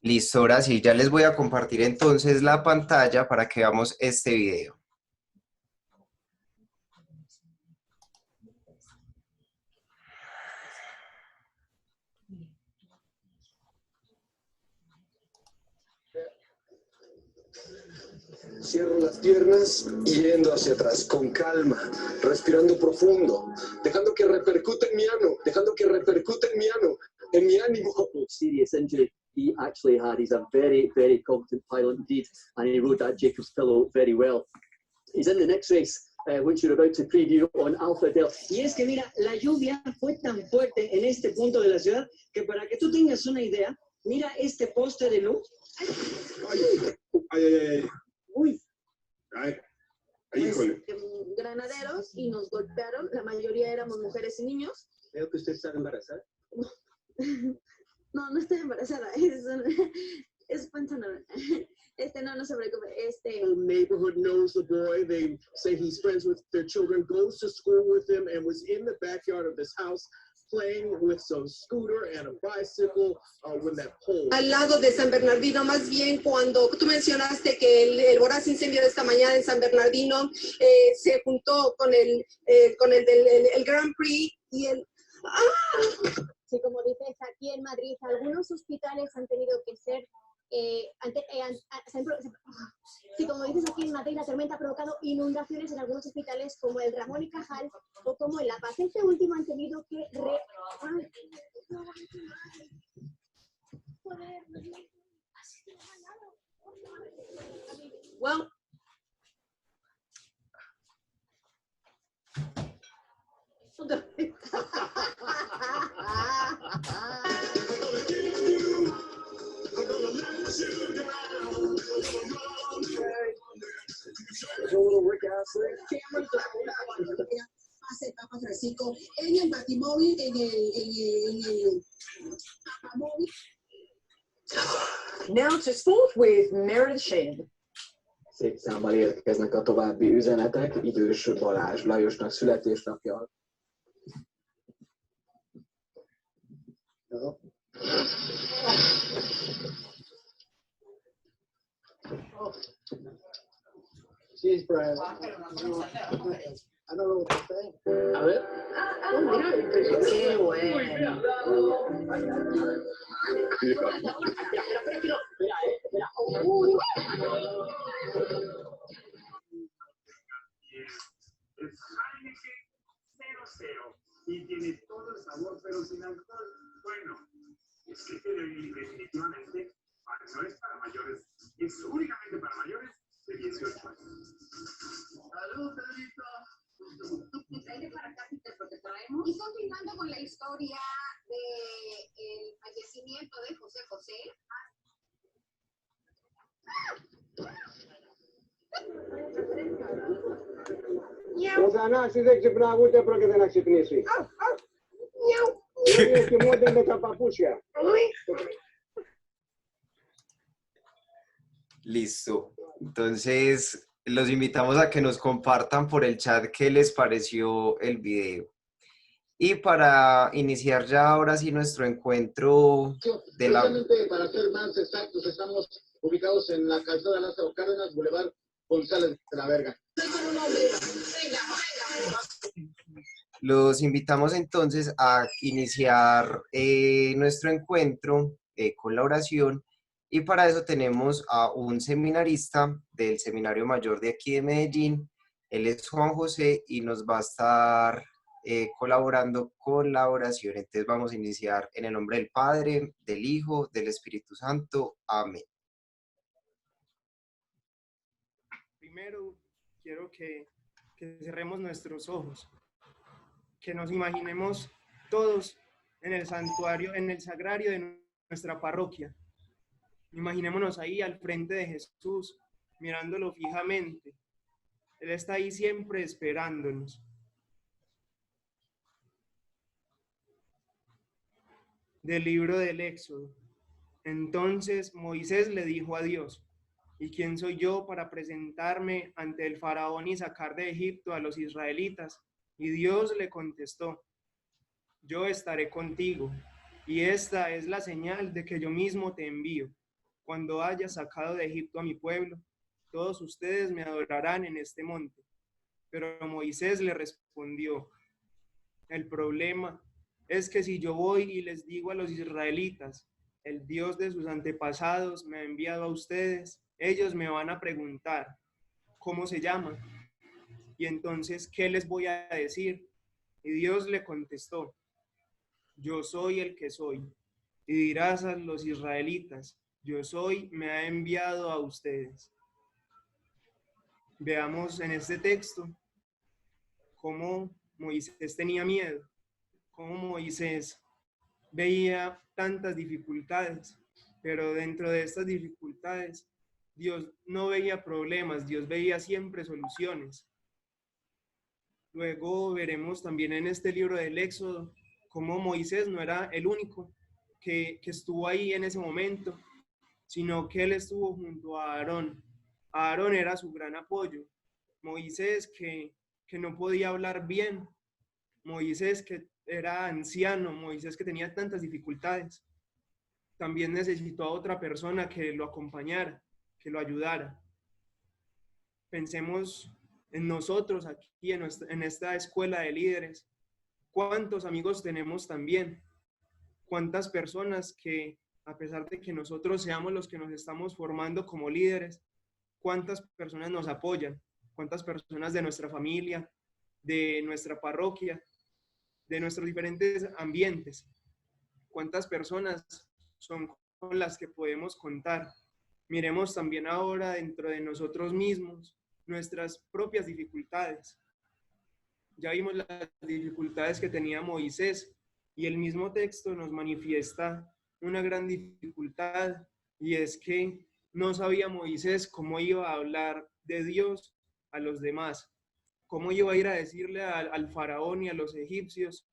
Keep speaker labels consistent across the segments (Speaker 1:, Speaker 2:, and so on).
Speaker 1: Listo, ahora sí, ya les voy a compartir entonces la pantalla para que veamos este video.
Speaker 2: Cierro las piernas y yendo hacia atrás, con calma, respirando profundo, dejando que repercute en mi ano, en mi ánimo.
Speaker 3: Serious injury he actually had. He's a very, very competent pilot indeed, and he rode that Jacob's Pillow very well. He's in the next race, which you're about to preview on Alpha Delta.
Speaker 4: Y es que mira, la lluvia fue tan fuerte en este punto de la ciudad que para que tú tengas una idea, mira este poste de luz.
Speaker 2: Ay.
Speaker 4: Uy.
Speaker 2: Ay, híjole.
Speaker 5: Granaderos y nos golpearon, la mayoría éramos mujeres y niños.
Speaker 4: Veo que usted está embarazada.
Speaker 5: No estoy embarazada, es panzona. No se preocupe,
Speaker 2: The neighborhood knows the boy. They say he's friends with their children, goes to school with them, and was in the backyard of this house playing with some scooter and a bicycle when that pole.
Speaker 6: Al lado de San Bernardino, más bien cuando tú mencionaste que el voraz incendio de esta mañana en San Bernardino se juntó con el del Grand Prix y el... ¡Ah!
Speaker 7: Sí, como dices, aquí en Madrid algunos hospitales han tenido que ser sí, como dices, aquí en Madrid la tormenta ha provocado inundaciones en algunos hospitales como el Ramón y Cajal o como en La Paz. Este último han tenido que
Speaker 5: well,
Speaker 6: Hace Papa Francisco en el Batimóvil, en el Papamóvil.
Speaker 8: Now to sport with Meredith Shane.
Speaker 3: Szép számmal érkeznek a további üzenetek. Idős Balázs Lajosnak születésnapja.
Speaker 4: No. Jeez, Brian. I don't know what to say.
Speaker 3: A ver.
Speaker 5: qué bueno.
Speaker 9: Es Heineken 00 y tiene todo el sabor, pero sin alcohol. Bueno, es que definitivamente no es para mayores, es únicamente para mayores de 18 años. ¡Salud, Pedrito!
Speaker 10: Vente para acá, Peter, porque traemos. Y continuando con la historia del fallecimiento de José José.
Speaker 4: O sea, no, si se chipna, mucho pero que tenga chipnisi. Que muerden de capapucha.
Speaker 1: Listo. Entonces, los invitamos a que nos compartan por el chat qué les pareció el video. Y para iniciar ya ahora sí nuestro encuentro de la...
Speaker 4: Para ser más exactos, estamos ubicados en la calzada Lázaro Cárdenas, Boulevard González de la Verga.
Speaker 1: Los invitamos entonces a iniciar nuestro encuentro con la oración. Y para eso tenemos a un seminarista del Seminario Mayor de aquí de Medellín. Él es Juan José y nos va a estar colaborando con la oración. Entonces vamos a iniciar en el nombre del Padre, del Hijo, del Espíritu Santo. Amén.
Speaker 11: Primero, quiero que cerremos nuestros ojos, que nos imaginemos todos en el santuario, en el sagrario de nuestra parroquia. Imaginémonos ahí al frente de Jesús, mirándolo fijamente. Él está ahí siempre esperándonos. Del libro del Éxodo. Entonces Moisés le dijo a Dios: ¿y quién soy yo para presentarme ante el faraón y sacar de Egipto a los israelitas? Y Dios le contestó: yo estaré contigo, y esta es la señal de que yo mismo te envío. Cuando haya sacado de Egipto a mi pueblo, todos ustedes me adorarán en este monte. Pero Moisés le respondió, el problema es que si yo voy y les digo a los israelitas, el Dios de sus antepasados me ha enviado a ustedes, ellos me van a preguntar, ¿cómo se llaman? Y entonces, ¿qué les voy a decir? Y Dios le contestó, yo soy el que soy. Y dirás a los israelitas, yo soy, me ha enviado a ustedes. Veamos en este texto cómo Moisés tenía miedo, cómo Moisés veía tantas dificultades, pero dentro de estas dificultades, Dios no veía problemas, Dios veía siempre soluciones. Luego veremos también en este libro del Éxodo cómo Moisés no era el único que estuvo ahí en ese momento, sino que él estuvo junto a Aarón. Aarón era su gran apoyo. Moisés que no podía hablar bien, Moisés que era anciano, Moisés que tenía tantas dificultades, también necesitó a otra persona que lo acompañara, que lo ayudara. Pensemos en nosotros aquí, en esta escuela de líderes. ¿Cuántos amigos tenemos también? ¿Cuántas personas que, a pesar de que nosotros seamos los que nos estamos formando como líderes, cuántas personas nos apoyan? ¿Cuántas personas de nuestra familia, de nuestra parroquia, de nuestros diferentes ambientes? ¿Cuántas personas son con las que podemos contar? Miremos también ahora dentro de nosotros mismos nuestras propias dificultades. Ya vimos las dificultades que tenía Moisés y el mismo texto nos manifiesta una gran dificultad, y es que no sabía Moisés cómo iba a hablar de Dios a los demás, cómo iba a ir a decirle al faraón y a los egipcios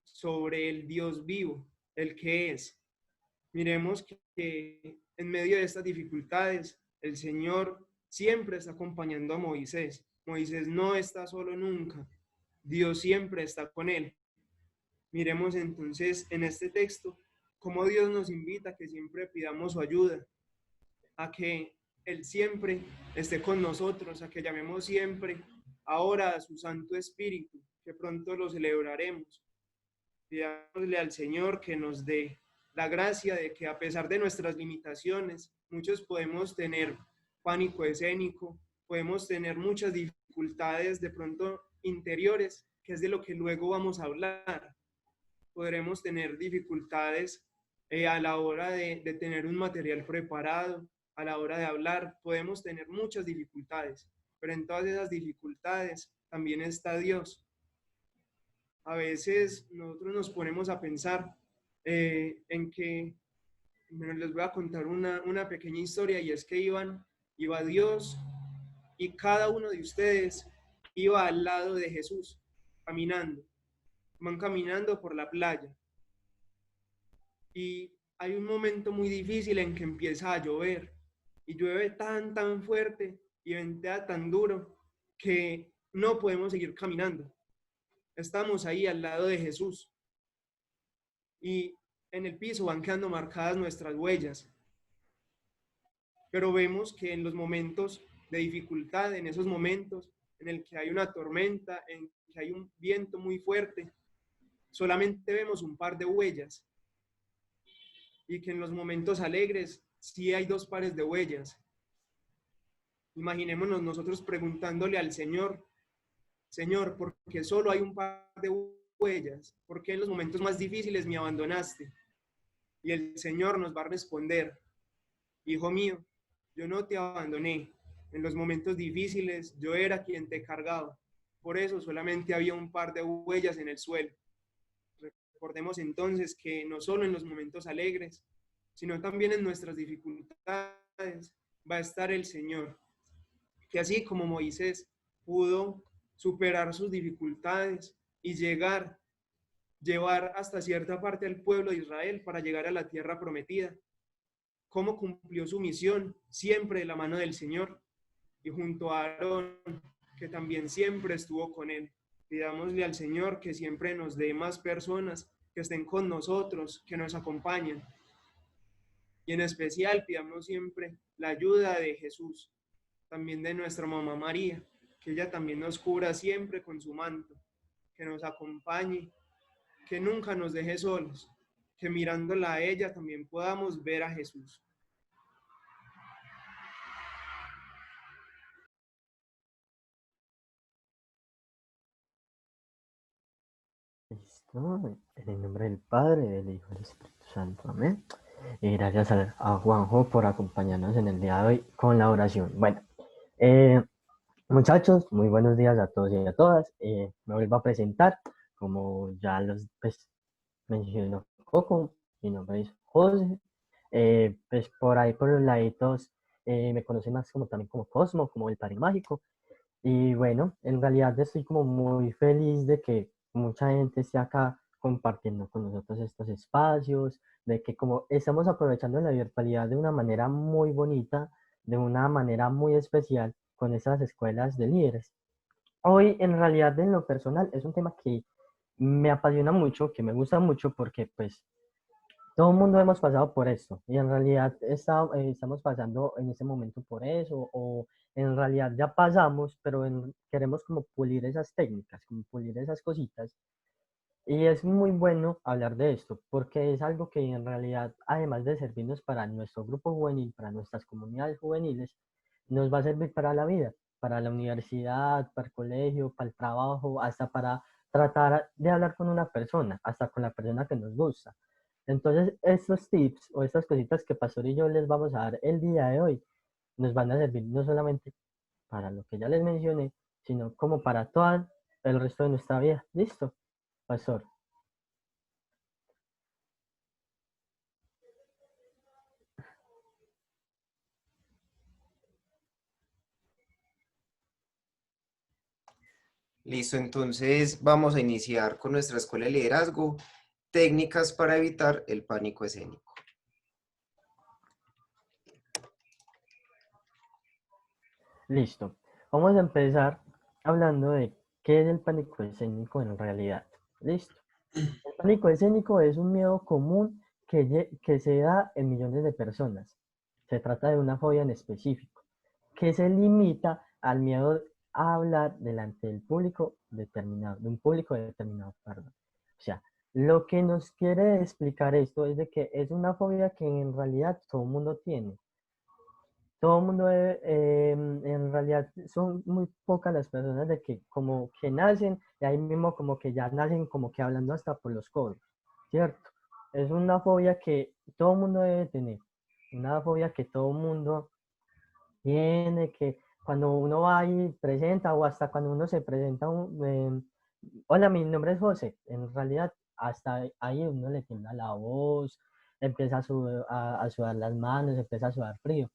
Speaker 11: sobre el Dios vivo, el que es. Miremos que en medio de estas dificultades, el Señor siempre está acompañando a Moisés. Moisés no está solo nunca. Dios siempre está con él. Miremos entonces en este texto cómo Dios nos invita a que siempre pidamos su ayuda, a que Él siempre esté con nosotros, a que llamemos siempre ahora a su Santo Espíritu, que pronto lo celebraremos. Pidámosle al Señor que nos dé la gracia de que, a pesar de nuestras limitaciones, muchos podemos tener pánico escénico, podemos tener muchas dificultades de pronto interiores, que es de lo que luego vamos a hablar. Podremos tener dificultades a la hora de tener un material preparado, a la hora de hablar, podemos tener muchas dificultades, pero en todas esas dificultades también está Dios. A veces nosotros nos ponemos a pensar en que, bueno, les voy a contar una pequeña historia, y es que iba Dios y cada uno de ustedes iba al lado de Jesús, caminando. Van caminando por la playa y hay un momento muy difícil en que empieza a llover y llueve tan fuerte y ventea tan duro que no podemos seguir caminando. Estamos ahí al lado de Jesús y en el piso van quedando marcadas nuestras huellas, pero vemos que en los momentos de dificultad, en esos momentos en el que hay una tormenta, en que hay un viento muy fuerte, solamente vemos un par de huellas, y que en los momentos alegres sí hay dos pares de huellas. Imaginémonos nosotros preguntándole al Señor, Señor, ¿por qué solo hay un par de huellas? ¿Por qué en los momentos más difíciles me abandonaste? Y el Señor nos va a responder, hijo mío, yo no te abandoné. En los momentos difíciles yo era quien te cargaba. Por eso solamente había un par de huellas en el suelo. Recordemos entonces que no solo en los momentos alegres, sino también en nuestras dificultades va a estar el Señor. Que así como Moisés pudo superar sus dificultades y llevar hasta cierta parte al pueblo de Israel para llegar a la tierra prometida, cómo cumplió su misión siempre de la mano del Señor y junto a Aarón, que también siempre estuvo con él. Pidámosle al Señor que siempre nos dé más personas que estén con nosotros, que nos acompañen. Y en especial pidamos siempre la ayuda de Jesús, también de nuestra mamá María, que ella también nos cubra siempre con su manto, que nos acompañe, que nunca nos deje solos, que mirándola a ella también podamos ver a Jesús.
Speaker 12: Listo. En el nombre del Padre, del Hijo y del Espíritu Santo. Amén. Y gracias a Juanjo por acompañarnos en el día de hoy con la oración. Bueno, eh, muchachos, muy buenos días a todos y a todas. Me vuelvo a presentar, como ya los mencionó Coco, mi nombre es José. Pues por ahí, por los laditos, me conocen más como también como Cosmo, como el Padre Mágico. Y bueno, en realidad estoy como muy feliz de que mucha gente esté acá compartiendo con nosotros estos espacios, de que como estamos aprovechando la virtualidad de una manera muy bonita, de una manera muy especial con estas escuelas de líderes. Hoy en realidad en lo personal es un tema que me apasiona mucho, que me gusta mucho porque pues todo el mundo hemos pasado por esto y en realidad estamos pasando en este momento por eso o en realidad ya pasamos, pero queremos como pulir esas técnicas, como pulir esas cositas. Y es muy bueno hablar de esto porque es algo que en realidad, además de servirnos para nuestro grupo juvenil, para nuestras comunidades juveniles, nos va a servir para la vida, para la universidad, para el colegio, para el trabajo, hasta para tratar de hablar con una persona, hasta con la persona que nos gusta. Entonces, estos tips o estas cositas que Pastor y yo les vamos a dar el día de hoy nos van a servir no solamente para lo que ya les mencioné, sino como para todo el resto de nuestra vida. ¿Listo, Pastor?
Speaker 1: Listo, entonces vamos a iniciar con nuestra escuela de liderazgo, técnicas para evitar el pánico escénico.
Speaker 12: Listo. Vamos a empezar hablando de qué es el pánico escénico en realidad. Listo. El pánico escénico es un miedo común que se da en millones de personas. Se trata de una fobia en específico, que se limita al miedo a hablar delante del público determinado, de un público determinado, perdón. O sea, lo que nos quiere explicar esto es de que es una fobia que en realidad todo el mundo tiene. Todo el mundo, en realidad, son muy pocas las personas de que como que nacen y ahí mismo como que ya nacen como que hablando hasta por los codos, ¿cierto? Es una fobia que todo el mundo debe tener, una fobia que todo el mundo tiene, que cuando uno va y presenta o hasta cuando uno se presenta, hola, mi nombre es José, en realidad hasta ahí uno le tiembla la voz, empieza a sudar las manos, empieza a sudar frío.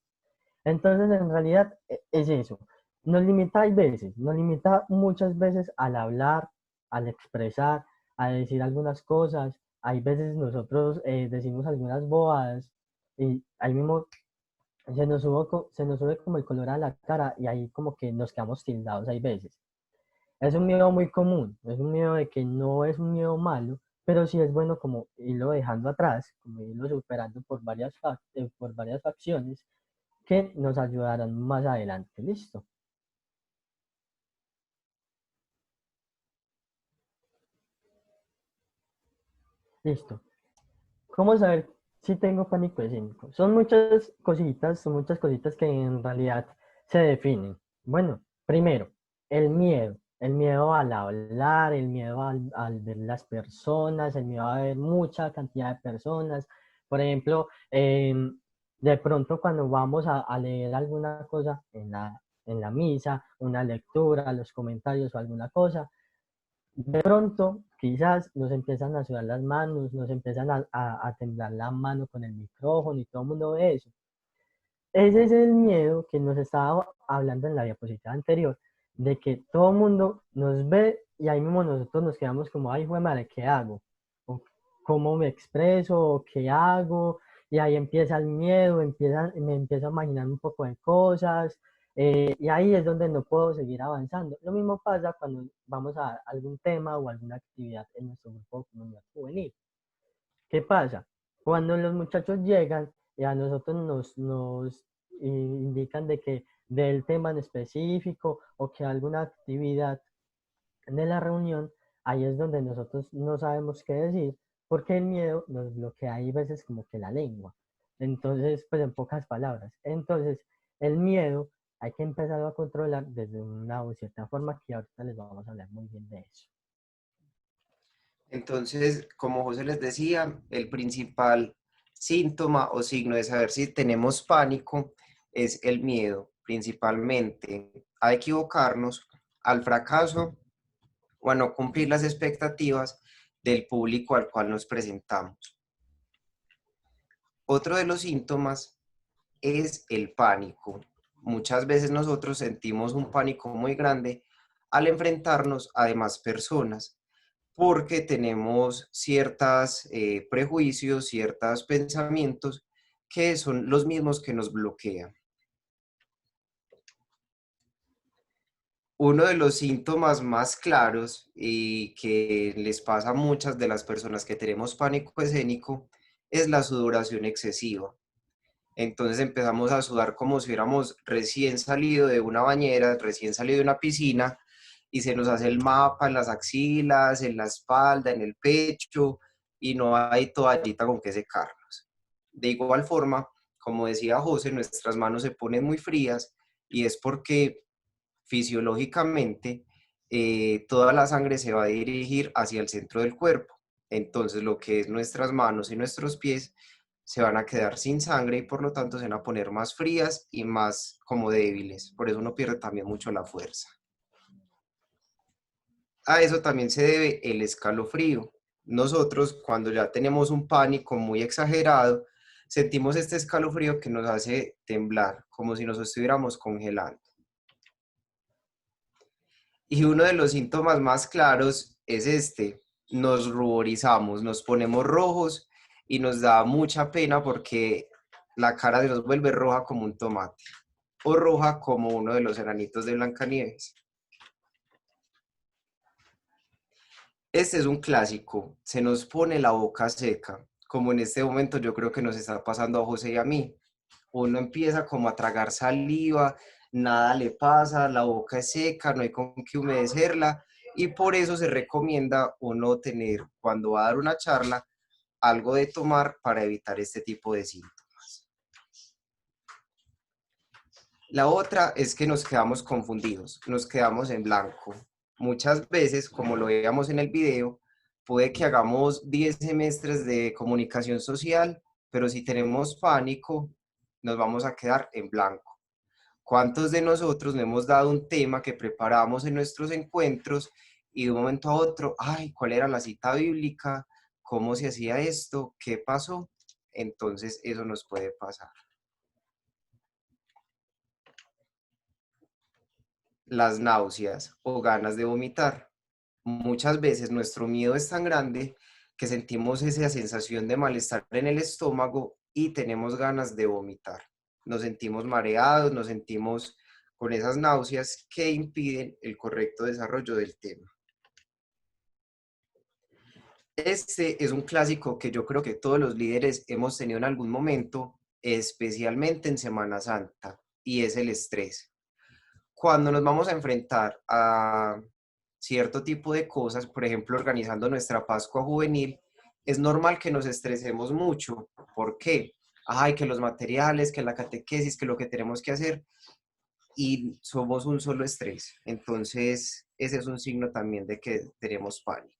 Speaker 12: Entonces, en realidad es eso. Nos limita, hay veces, nos limita muchas veces al hablar, al expresar, a decir algunas cosas. Hay veces nosotros decimos algunas bobadas y ahí mismo se nos sube como el color a la cara y ahí como que nos quedamos tildados, hay veces. Es un miedo muy común, es un miedo de que no es un miedo malo, pero sí es bueno como irlo dejando atrás, como irlo superando por varias facciones que nos ayudarán más adelante. ¿Listo? Listo. ¿Cómo saber si tengo pánico escénico? Son muchas cositas que en realidad se definen. Bueno, primero, el miedo al hablar, el miedo al ver las personas, el miedo a ver mucha cantidad de personas. Por ejemplo, de pronto cuando vamos a leer alguna cosa en la misa, una lectura, los comentarios o alguna cosa, de pronto, quizás nos empiezan a sudar las manos, nos empiezan a temblar la mano con el micrófono y todo el mundo ve eso. Ese es el miedo que nos estaba hablando en la diapositiva anterior, de que todo el mundo nos ve y ahí mismo nosotros nos quedamos como, ay, jue madre, ¿qué hago? O, ¿cómo me expreso? ¿O qué hago? Y ahí empieza el miedo, me empiezo a imaginar un poco de cosas, Y ahí es donde no puedo seguir avanzando. Lo mismo pasa cuando vamos a algún tema o alguna actividad en nuestro grupo de comunidad juvenil. ¿Qué pasa? Cuando los muchachos llegan y a nosotros nos indican de que del tema en específico o que alguna actividad de la reunión, ahí es donde nosotros no sabemos qué decir, porque el miedo nos bloquea ahí veces como que la lengua. Entonces, pues en pocas palabras. Entonces, el miedo hay que empezarlo a controlar desde una o cierta forma que ahorita les vamos a hablar muy bien de eso.
Speaker 1: Entonces, como José les decía, el principal síntoma o signo de saber si tenemos pánico es el miedo, principalmente a equivocarnos, al fracaso o a no cumplir las expectativas del público al cual nos presentamos. Otro de los síntomas es el pánico. Muchas veces nosotros sentimos un pánico muy grande al enfrentarnos a demás personas, porque tenemos ciertos prejuicios, ciertos pensamientos que son los mismos que nos bloquean. Uno de los síntomas más claros y que les pasa a muchas de las personas que tenemos pánico escénico es la sudoración excesiva. Entonces empezamos a sudar como si hubiéramos recién salido de una bañera, recién salido de una piscina, y se nos hace el mapa en las axilas, en la espalda, en el pecho, y no hay toallita con que secarnos. De igual forma, como decía José, nuestras manos se ponen muy frías y es porque fisiológicamente toda la sangre se va a dirigir hacia el centro del cuerpo. Entonces lo que es nuestras manos y nuestros pies se van a quedar sin sangre y por lo tanto se van a poner más frías y más como débiles. Por eso uno pierde también mucho la fuerza. A eso también se debe el escalofrío. Nosotros cuando ya tenemos un pánico muy exagerado, sentimos este escalofrío que nos hace temblar, como si nos estuviéramos congelando. Y uno de los síntomas más claros es este: nos ruborizamos, nos ponemos rojos y nos da mucha pena porque la cara se nos vuelve roja como un tomate o roja como uno de los enanitos de Blancanieves. Este es un clásico, se nos pone la boca seca, como en este momento yo creo que nos está pasando a José y a mí. Uno empieza como a tragar saliva, nada le pasa, la boca es seca, no hay con qué humedecerla y por eso se recomienda uno tener, cuando va a dar una charla, algo de tomar para evitar este tipo de síntomas. La otra es que nos quedamos confundidos, nos quedamos en blanco. Muchas veces, como lo veíamos en el video, puede que hagamos 10 semestres de comunicación social, pero si tenemos pánico, nos vamos a quedar en blanco. ¿Cuántos de nosotros no hemos dado un tema que preparamos en nuestros encuentros y de un momento a otro, ay, ¿cuál era la cita bíblica? ¿Cómo se hacía esto? ¿Qué pasó? Entonces eso nos puede pasar. Las náuseas o ganas de vomitar. Muchas veces nuestro miedo es tan grande que sentimos esa sensación de malestar en el estómago y tenemos ganas de vomitar. Nos sentimos mareados, nos sentimos con esas náuseas que impiden el correcto desarrollo del tema. Este es un clásico que yo creo que todos los líderes hemos tenido en algún momento, especialmente en Semana Santa, y es el estrés. Cuando nos vamos a enfrentar a cierto tipo de cosas, por ejemplo, organizando nuestra Pascua Juvenil, es normal que nos estresemos mucho. ¿Por qué? Ay, que los materiales, que la catequesis, que lo que tenemos que hacer, y somos un solo estrés. Entonces, ese es un signo también de que tenemos pánico.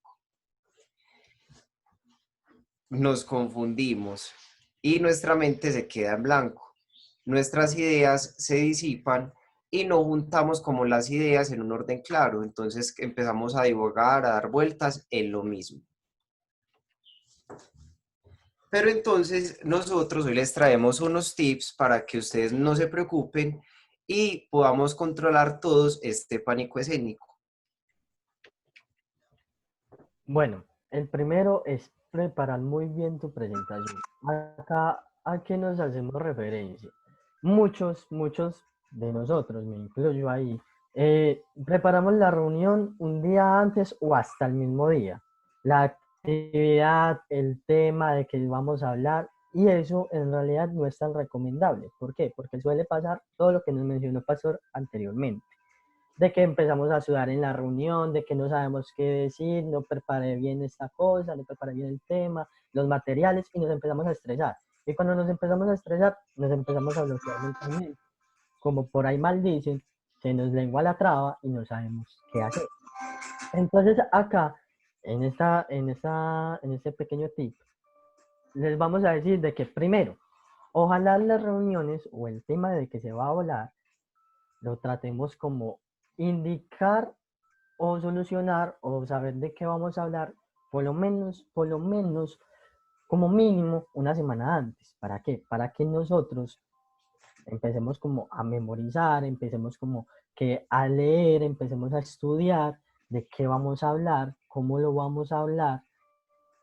Speaker 1: Nos confundimos y nuestra mente se queda en blanco. Nuestras ideas se disipan y no juntamos como las ideas en un orden claro. Entonces empezamos a divagar, a dar vueltas en lo mismo. Pero entonces nosotros hoy les traemos unos tips para que ustedes no se preocupen y podamos controlar todos este pánico escénico.
Speaker 12: Bueno, el primero es preparar muy bien tu presentación. Acá, ¿a qué nos hacemos referencia? Muchos de nosotros, me incluyo ahí, preparamos la reunión un día antes o hasta el mismo día. La actividad, el tema de que vamos a hablar, y eso en realidad no es tan recomendable. ¿Por qué? Porque suele pasar todo lo que nos mencionó Pastor anteriormente, de que empezamos a sudar en la reunión, de que no sabemos qué decir, no preparé bien esta cosa, no preparé bien el tema, los materiales, y nos empezamos a estresar. Y cuando nos empezamos a estresar, nos empezamos a bloquear mentalmente. Como por ahí mal dicen, se nos lengua la traba y no sabemos qué hacer. Entonces acá, en este pequeño tip, les vamos a decir de que primero, ojalá las reuniones o el tema de que se va a hablar, lo tratemos como indicar o solucionar o saber de qué vamos a hablar, por lo menos, como mínimo, una semana antes. ¿Para qué? Para que nosotros empecemos como a memorizar, empecemos como que a leer, empecemos a estudiar de qué vamos a hablar, cómo lo vamos a hablar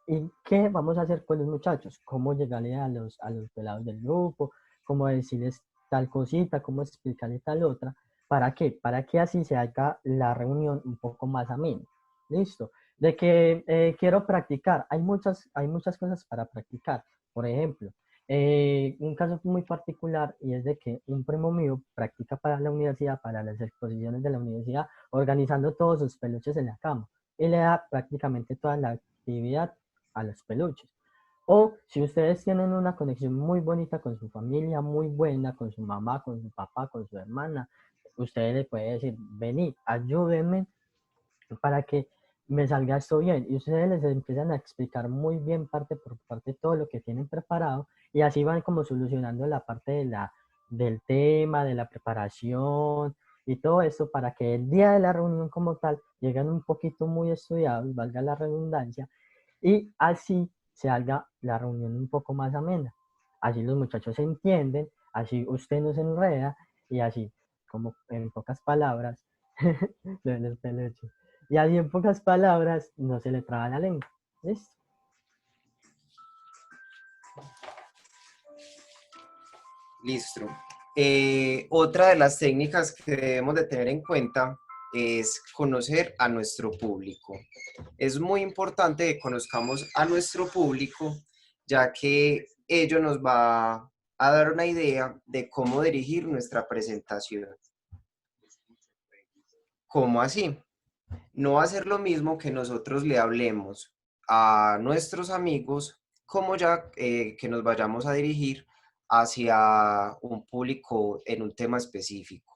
Speaker 12: y qué vamos a hacer con los muchachos, cómo llegarle a los pelados del grupo, cómo decirles tal cosita, cómo explicarle tal otra. ¿Para qué? Para que así se haga la reunión un poco más amena. ¿Listo? De que quiero practicar. Hay muchas cosas para practicar. Por ejemplo, un caso muy particular y es de que un primo mío practica para la universidad, para las exposiciones de la universidad, organizando todos sus peluches en la cama y le da prácticamente toda la actividad a los peluches. O si ustedes tienen una conexión muy bonita con su familia, muy buena, con su mamá, con su papá, con su hermana, ustedes le pueden decir, vení, ayúdenme para que me salga esto bien. Y ustedes les empiezan a explicar muy bien parte por parte todo lo que tienen preparado y así van como solucionando la parte del tema, de la preparación y todo eso para que el día de la reunión como tal lleguen un poquito muy estudiados, valga la redundancia, y así se haga la reunión un poco más amena. Así los muchachos se entienden, así usted no se enreda y así, como en pocas palabras, lo de los peluches. Y así en pocas palabras no se le traba la lengua. ¿Listo?
Speaker 1: Listo. Otra de las técnicas que debemos de tener en cuenta es conocer a nuestro público. Es muy importante que conozcamos a nuestro público, ya que ello nos va a dar una idea de cómo dirigir nuestra presentación. ¿Cómo así? No va a ser lo mismo que nosotros le hablemos a nuestros amigos como ya que nos vayamos a dirigir hacia un público en un tema específico.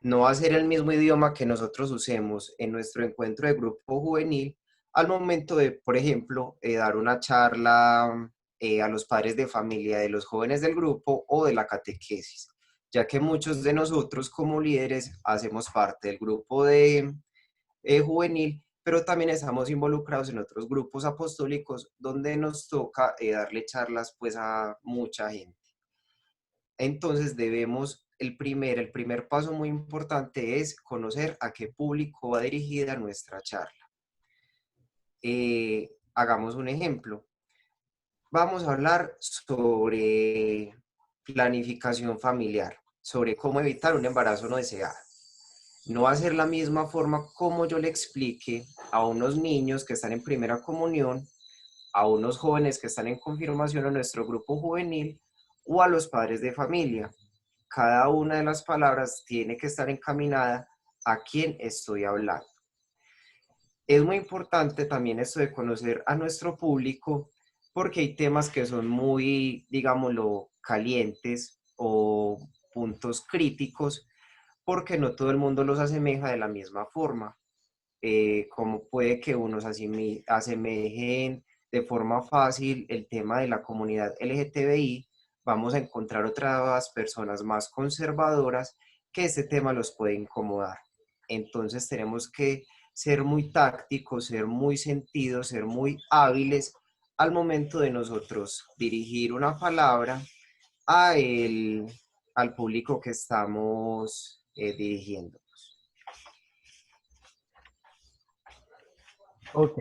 Speaker 1: No va a ser el mismo idioma que nosotros usemos en nuestro encuentro de grupo juvenil al momento de, por ejemplo, dar una charla a los padres de familia de los jóvenes del grupo o de la catequesis, ya que muchos de nosotros como líderes hacemos parte del grupo de juvenil, pero también estamos involucrados en otros grupos apostólicos donde nos toca darle charlas pues a mucha gente. Entonces debemos, el primer paso muy importante es conocer a qué público va dirigida nuestra charla. Hagamos un ejemplo. Vamos a hablar sobre planificación familiar, sobre cómo evitar un embarazo no deseado. No va a ser la misma forma como yo le explique a unos niños que están en primera comunión, a unos jóvenes que están en confirmación en nuestro grupo juvenil o a los padres de familia. Cada una de las palabras tiene que estar encaminada a quién estoy hablando. Es muy importante también esto de conocer a nuestro público porque hay temas que son muy, digámoslo, calientes o puntos críticos porque no todo el mundo los asemeja de la misma forma. Como puede que unos asemejen de forma fácil el tema de la comunidad LGTBI, vamos a encontrar otras personas más conservadoras que este tema los puede incomodar. Entonces tenemos que ser muy tácticos, ser muy sentidos, ser muy hábiles al momento de nosotros dirigir una palabra al público que estamos dirigiendo.
Speaker 12: Ok.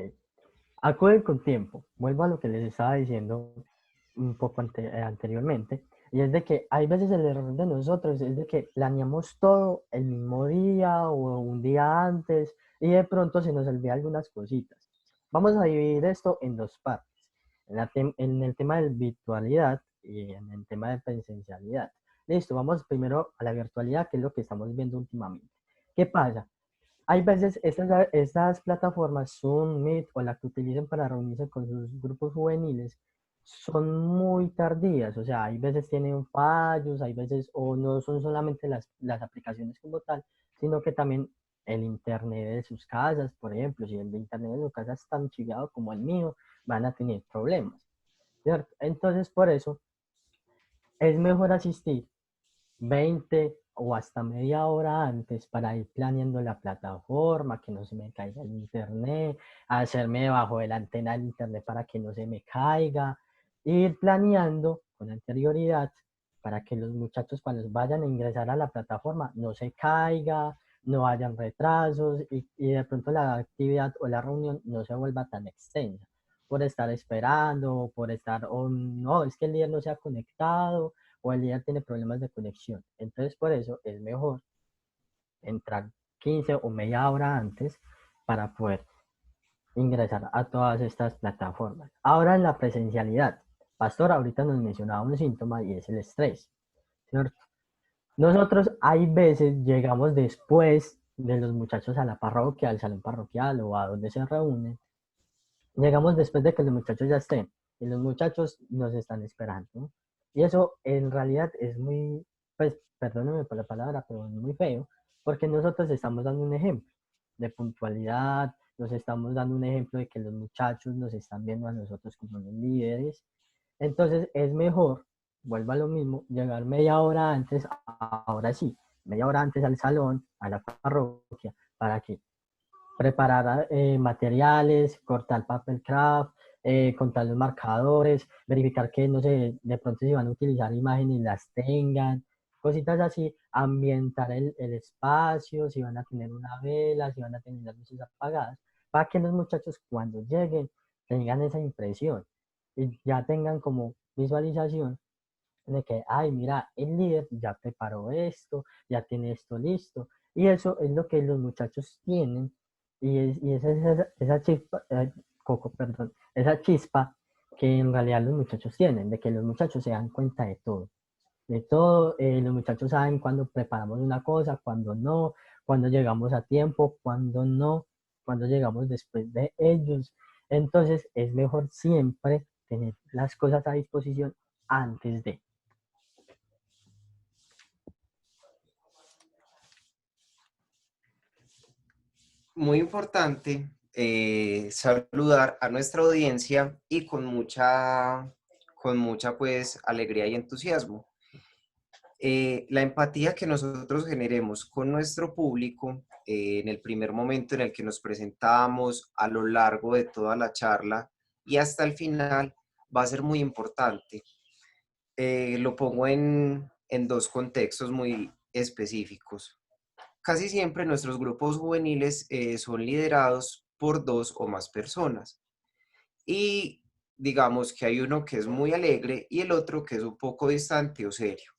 Speaker 12: Acude con tiempo. Vuelvo a lo que les estaba diciendo un poco anteriormente. Y es de que hay veces el error de nosotros es de que planeamos todo el mismo día o un día antes y de pronto se nos olvida algunas cositas. Vamos a dividir esto en dos partes, en el tema de virtualidad y en el tema de presencialidad. Listo, vamos primero a la virtualidad, que es lo que estamos viendo últimamente. ¿Qué pasa? Hay veces estas plataformas, Zoom, Meet o la que utilicen para reunirse con sus grupos juveniles, son muy tardías, o sea, hay veces tienen fallos, hay veces, o no son solamente las aplicaciones como tal, sino que también el internet de sus casas, por ejemplo, si el de internet de su casa es tan chillado como el mío, van a tener problemas, ¿cierto? Entonces, por eso, es mejor asistir 20 o hasta media hora antes para ir planeando la plataforma, que no se me caiga el internet, hacerme debajo de la antena del internet para que no se me caiga, ir planeando con anterioridad para que los muchachos cuando vayan a ingresar a la plataforma no se caiga, no hayan retrasos y de pronto la actividad o la reunión no se vuelva tan extensa por estar esperando, por estar, o no, es que el líder no se ha conectado, o el líder tiene problemas de conexión. Entonces, por eso es mejor entrar 15 o media hora antes para poder ingresar a todas estas plataformas. Ahora en la presencialidad, Pastor ahorita nos mencionaba un síntoma y es el estrés, ¿cierto? Nosotros hay veces llegamos después de los muchachos a la parroquia, al salón parroquial o a donde se reúnen. Llegamos después de que los muchachos ya estén y los muchachos nos están esperando, ¿no? Y eso en realidad es muy, pues, perdónenme por la palabra, pero es muy feo, porque nosotros estamos dando un ejemplo de puntualidad, nos estamos dando un ejemplo de que los muchachos nos están viendo a nosotros como los líderes. Entonces es mejor, vuelvo a lo mismo, llegar media hora antes, ahora sí, media hora antes al salón, a la parroquia, para que preparar materiales, cortar papel craft, contar los marcadores, verificar que, no sé, de pronto si van a utilizar imágenes las tengan, cositas así, ambientar el espacio, si van a tener una vela, si van a tener las luces apagadas, para que los muchachos cuando lleguen tengan esa impresión y ya tengan como visualización de que, ay, mira, el líder ya preparó esto, ya tiene esto listo, y eso es lo que los muchachos tienen y esa chispa, Coco, perdón, esa chispa que en realidad los muchachos tienen, de que los muchachos se dan cuenta de todo, los muchachos saben cuando preparamos una cosa, cuando no, cuando llegamos a tiempo, cuando no, cuando llegamos después de ellos. Entonces es mejor siempre tener las cosas a disposición antes de.
Speaker 1: Muy importante saludar a nuestra audiencia y con mucha pues alegría y entusiasmo. La empatía que nosotros generemos con nuestro público en el primer momento en el que nos presentamos, a lo largo de toda la charla y hasta el final va a ser muy importante. Lo pongo en dos contextos muy específicos. Casi siempre nuestros grupos juveniles son liderados por dos o más personas. Y digamos que hay uno que es muy alegre y el otro que es un poco distante o serio.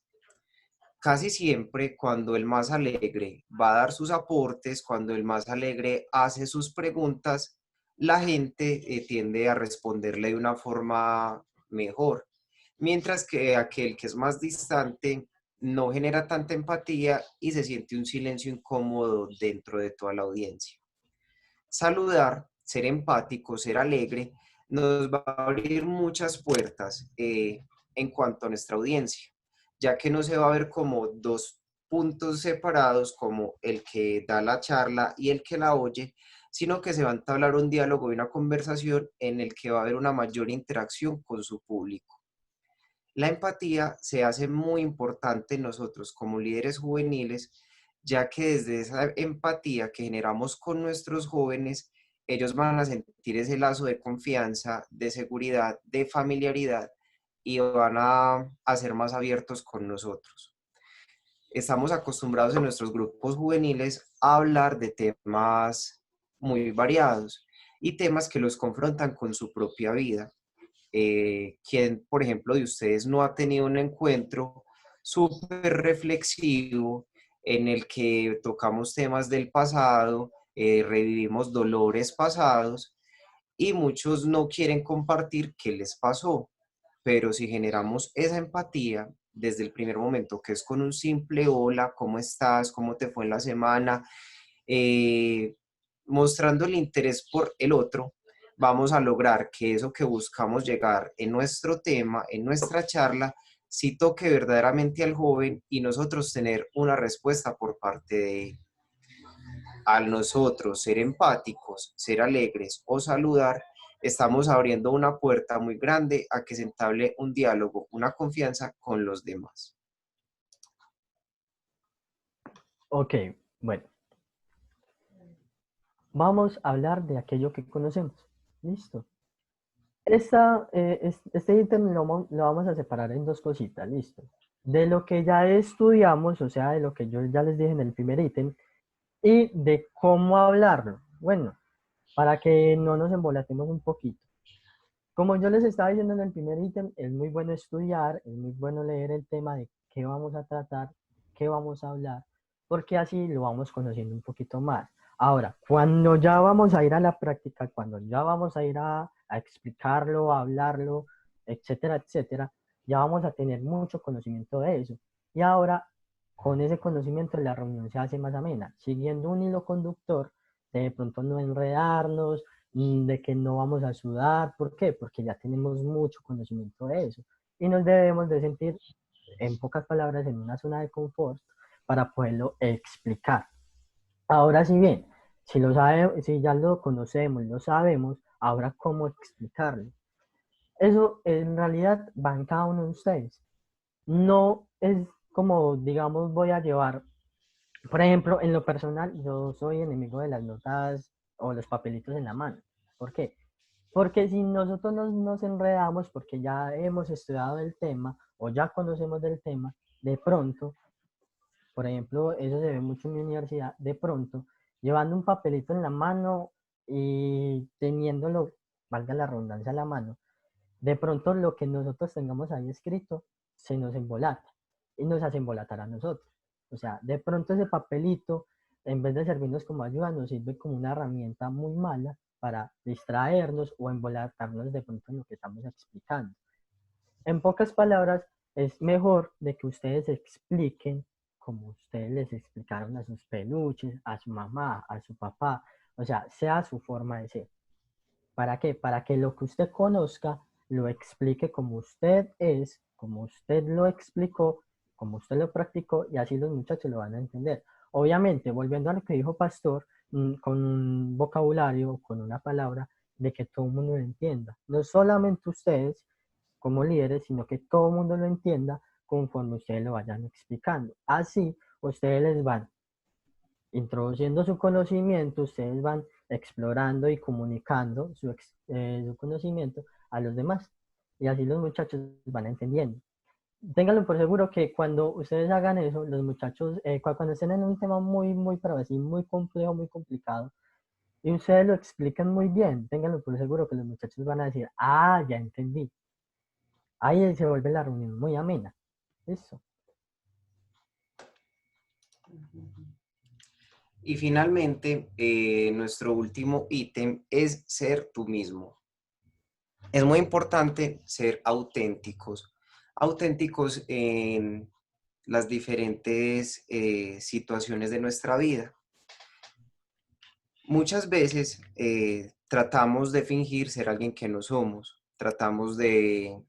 Speaker 1: Casi siempre cuando el más alegre va a dar sus aportes, cuando el más alegre hace sus preguntas, la gente tiende a responderle de una forma mejor. Mientras que aquel que es más distante no genera tanta empatía y se siente un silencio incómodo dentro de toda la audiencia. Saludar, ser empático, ser alegre, nos va a abrir muchas puertas en cuanto a nuestra audiencia, ya que no se va a ver como dos puntos separados, como el que da la charla y el que la oye, sino que se va a entablar un diálogo y una conversación en el que va a haber una mayor interacción con su público. La empatía se hace muy importante en nosotros como líderes juveniles, ya que desde esa empatía que generamos con nuestros jóvenes, ellos van a sentir ese lazo de confianza, de seguridad, de familiaridad y van a ser más abiertos con nosotros. Estamos acostumbrados en nuestros grupos juveniles a hablar de temas muy variados y temas que los confrontan con su propia vida. ¿Quién, por ejemplo, de ustedes no ha tenido un encuentro súper reflexivo en el que tocamos temas del pasado, revivimos dolores pasados y muchos no quieren compartir qué les pasó? Pero si generamos esa empatía desde el primer momento, que es con un simple hola, ¿cómo estás? ¿Cómo te fue en la semana? Eh, Mostrando el interés por el otro, vamos a lograr que eso que buscamos llegar en nuestro tema, en nuestra charla, sí toque verdaderamente al joven y nosotros tener una respuesta por parte de él. Al nosotros ser empáticos, ser alegres o saludar, estamos abriendo una puerta muy grande a que se entable un diálogo, una confianza con los demás.
Speaker 12: Ok, bueno. Vamos a hablar de aquello que conocemos. Listo. Este ítem lo vamos a separar en dos cositas. Listo. De lo que ya estudiamos, o sea, de lo que yo ya les dije en el primer ítem, y de cómo hablarlo. Bueno, para que no nos embolatemos un poquito. Como yo les estaba diciendo en el primer ítem, es muy bueno estudiar, es muy bueno leer el tema de qué vamos a tratar, qué vamos a hablar, porque así lo vamos conociendo un poquito más. Ahora, cuando ya vamos a ir a la práctica, cuando ya vamos a ir a explicarlo, a hablarlo, etcétera, etcétera, ya vamos a tener mucho conocimiento de eso. Y ahora, con ese conocimiento, la reunión se hace más amena, siguiendo un hilo conductor, de pronto no enredarnos, de que no vamos a sudar. ¿Por qué? Porque ya tenemos mucho conocimiento de eso. Y nos debemos de sentir, en pocas palabras, en una zona de confort para poderlo explicar. Ahora sí bien, si ya lo conocemos, lo sabemos, ahora cómo explicarlo. Eso en realidad va en cada uno de ustedes. No es como, digamos, voy a llevar, por ejemplo, en lo personal, yo soy enemigo de las notas o los papelitos en la mano. ¿Por qué? Porque si nosotros nos enredamos, porque ya hemos estudiado el tema o ya conocemos del tema, de pronto, por ejemplo, eso se ve mucho en mi universidad, de pronto, llevando un papelito en la mano y teniéndolo, valga la redundancia, a la mano, de pronto lo que nosotros tengamos ahí escrito se nos embolata y nos hace embolatar a nosotros. O sea, de pronto ese papelito, en vez de servirnos como ayuda, nos sirve como una herramienta muy mala para distraernos o embolatarnos de pronto en lo que estamos explicando. En pocas palabras, es mejor de que ustedes expliquen como ustedes les explicaron a sus peluches, a su mamá, a su papá, o sea, sea su forma de ser. ¿Para qué? Para que lo que usted conozca lo explique como usted es, como usted lo explicó, como usted lo practicó, y así los muchachos lo van a entender. Obviamente, volviendo a lo que dijo Pastor, con un vocabulario, con una palabra, de que todo el mundo lo entienda. No solamente ustedes como líderes, sino que todo el mundo lo entienda conforme ustedes lo vayan explicando. Así, ustedes les van introduciendo su conocimiento, ustedes van explorando y comunicando su conocimiento a los demás. Y así los muchachos van entendiendo. Ténganlo por seguro que cuando ustedes hagan eso, los muchachos, cuando estén en un tema muy, pero así, muy complejo, muy complicado, y ustedes lo explican muy bien, ténganlo por seguro que los muchachos van a decir, ah, ya entendí. Ahí se vuelve la reunión muy amena. Eso.
Speaker 1: Y finalmente, nuestro último ítem es ser tú mismo. Es muy importante ser auténticos, auténticos en las diferentes situaciones de nuestra vida. Muchas veces tratamos de fingir ser alguien que no somos, tratamos de,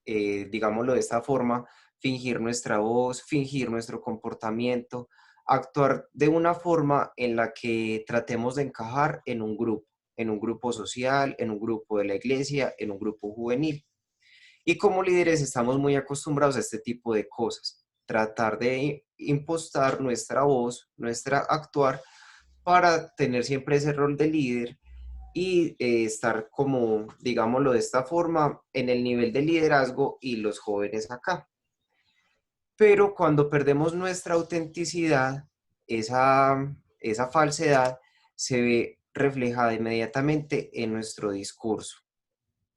Speaker 1: digámoslo de esta forma, fingir nuestra voz, fingir nuestro comportamiento, actuar de una forma en la que tratemos de encajar en un grupo social, en un grupo de la iglesia, en un grupo juvenil. Y como líderes estamos muy acostumbrados a este tipo de cosas, tratar de impostar nuestra voz, nuestra actuar, para tener siempre ese rol de líder y estar como, digámoslo de esta forma, en el nivel de liderazgo y los jóvenes acá. Pero cuando perdemos nuestra autenticidad, esa falsedad se ve reflejada inmediatamente en nuestro discurso.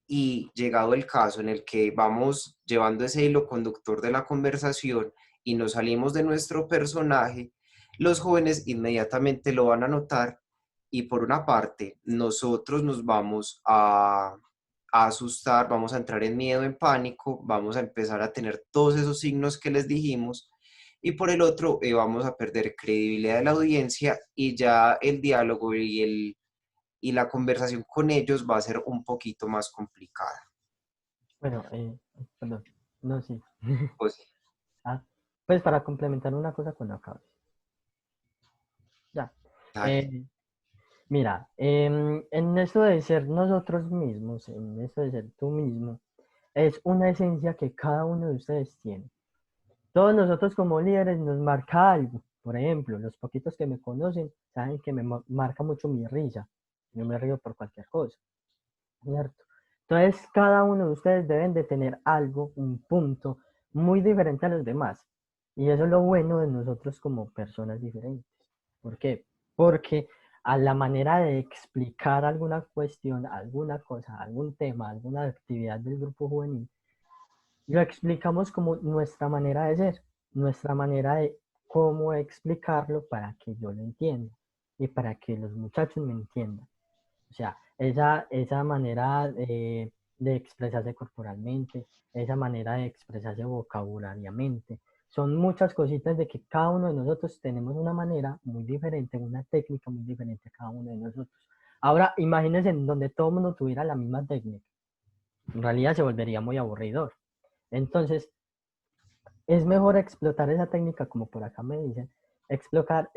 Speaker 1: y llegado el caso en el que vamos llevando ese hilo conductor de la conversación y nos salimos de nuestro personaje, los jóvenes inmediatamente lo van a notar y por una parte nosotros nos vamos a asustar, vamos a entrar en miedo, en pánico, vamos a empezar a tener todos esos signos que les dijimos y por el otro vamos a perder credibilidad de la audiencia y ya el diálogo y la conversación con ellos va a ser un poquito más complicada.
Speaker 12: Bueno, perdón, no, sí.
Speaker 1: Pues,
Speaker 12: Ah, pues para complementar una cosa con la cabeza. Ya.
Speaker 1: dale.
Speaker 12: Mira, en esto de ser nosotros mismos, en esto de ser tú mismo, es una esencia que cada uno de ustedes tiene. Todos nosotros como líderes nos marca algo. Por ejemplo, los poquitos que me conocen saben que me marca mucho mi risa. Yo me río por cualquier cosa, ¿cierto? Entonces, cada uno de ustedes deben de tener algo, un punto muy diferente a los demás. Y eso es lo bueno de nosotros como personas diferentes. ¿Por qué? Porque a la manera de explicar alguna cuestión, alguna cosa, algún tema, alguna actividad del grupo juvenil, lo explicamos como nuestra manera de ser, nuestra manera de cómo explicarlo para que yo lo entienda y para que los muchachos me entiendan. O sea, esa manera de expresarse corporalmente, esa manera de expresarse vocabulariamente, son muchas cositas de que cada uno de nosotros tenemos una manera muy diferente, una técnica muy diferente a cada uno de nosotros. Ahora, imagínense en donde todo el mundo tuviera la misma técnica. En realidad se volvería muy aburridor. Entonces, es mejor explotar esa técnica, como por acá me dicen, explotar,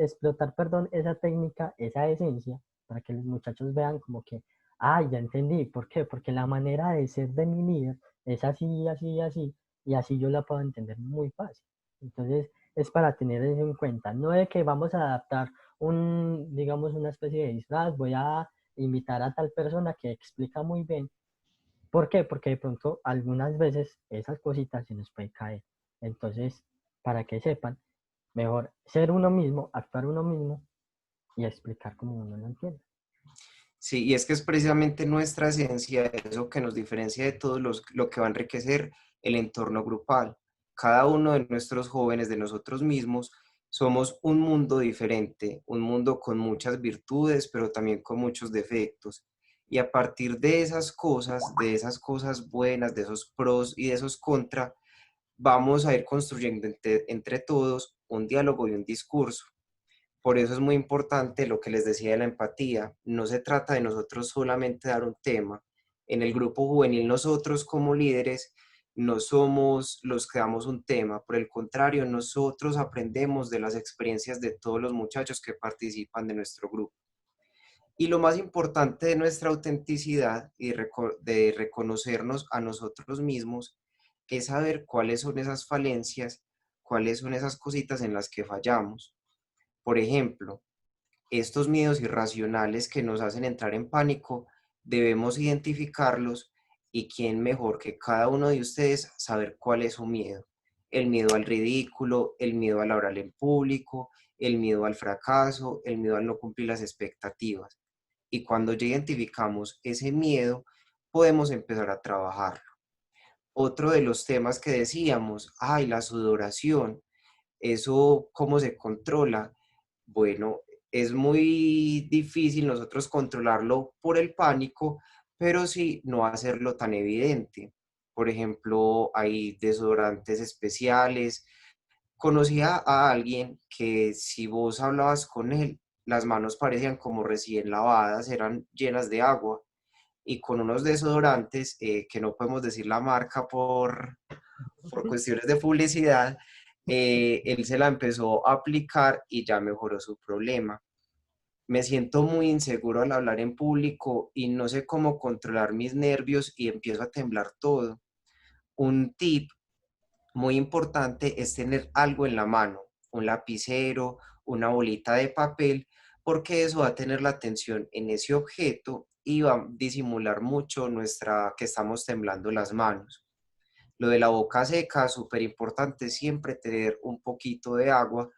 Speaker 12: perdón, esa técnica, esa esencia, para que los muchachos vean como que, ya entendí, ¿por qué? Porque la manera de ser de mi líder es así, así, así, y así yo la puedo entender muy fácil. Entonces, es para tener eso en cuenta, no de que vamos a adaptar digamos, una especie de disfraz, voy a invitar a tal persona que explica muy bien. ¿Por qué? Porque de pronto algunas veces esas cositas se nos puede caer. Entonces, para que sepan, mejor ser uno mismo, actuar uno mismo y explicar como uno lo entiende.
Speaker 1: Sí, y es que es precisamente nuestra esencia, eso que nos diferencia de todos lo que va a enriquecer el entorno grupal. Cada uno de nuestros jóvenes, de nosotros mismos, somos un mundo diferente, un mundo con muchas virtudes, pero también con muchos defectos. Y a partir de esas cosas buenas, de esos pros y de esos contra, vamos a ir construyendo entre todos un diálogo y un discurso. Por eso es muy importante lo que les decía de la empatía. No se trata de nosotros solamente dar un tema. En el grupo juvenil nosotros como líderes no somos los que damos un tema. Por el contrario, nosotros aprendemos de las experiencias de todos los muchachos que participan de nuestro grupo. Y lo más importante de nuestra autenticidad y de reconocernos a nosotros mismos es saber cuáles son esas falencias, cuáles son esas cositas en las que fallamos. Por ejemplo, estos miedos irracionales que nos hacen entrar en pánico, debemos identificarlos y quién mejor que cada uno de ustedes saber cuál es su miedo. El miedo al ridículo, el miedo al hablar en público, el miedo al fracaso, el miedo al no cumplir las expectativas. Y cuando ya identificamos ese miedo, podemos empezar a trabajarlo. Otro de los temas que decíamos, la sudoración, eso cómo se controla. Bueno, es muy difícil nosotros controlarlo por el pánico, pero sí no hacerlo tan evidente. Por ejemplo, hay desodorantes especiales. Conocía a alguien que si vos hablabas con él, las manos parecían como recién lavadas, eran llenas de agua y con unos desodorantes, que no podemos decir la marca por cuestiones de publicidad, él se la empezó a aplicar y ya mejoró su problema. Me siento muy inseguro al hablar en público y no sé cómo controlar mis nervios y empiezo a temblar todo. Un tip muy importante es tener algo en la mano, un lapicero, una bolita de papel, porque eso va a tener la atención en ese objeto y va a disimular mucho que estamos temblando las manos. Lo de la boca seca, súper importante siempre tener un poquito de agua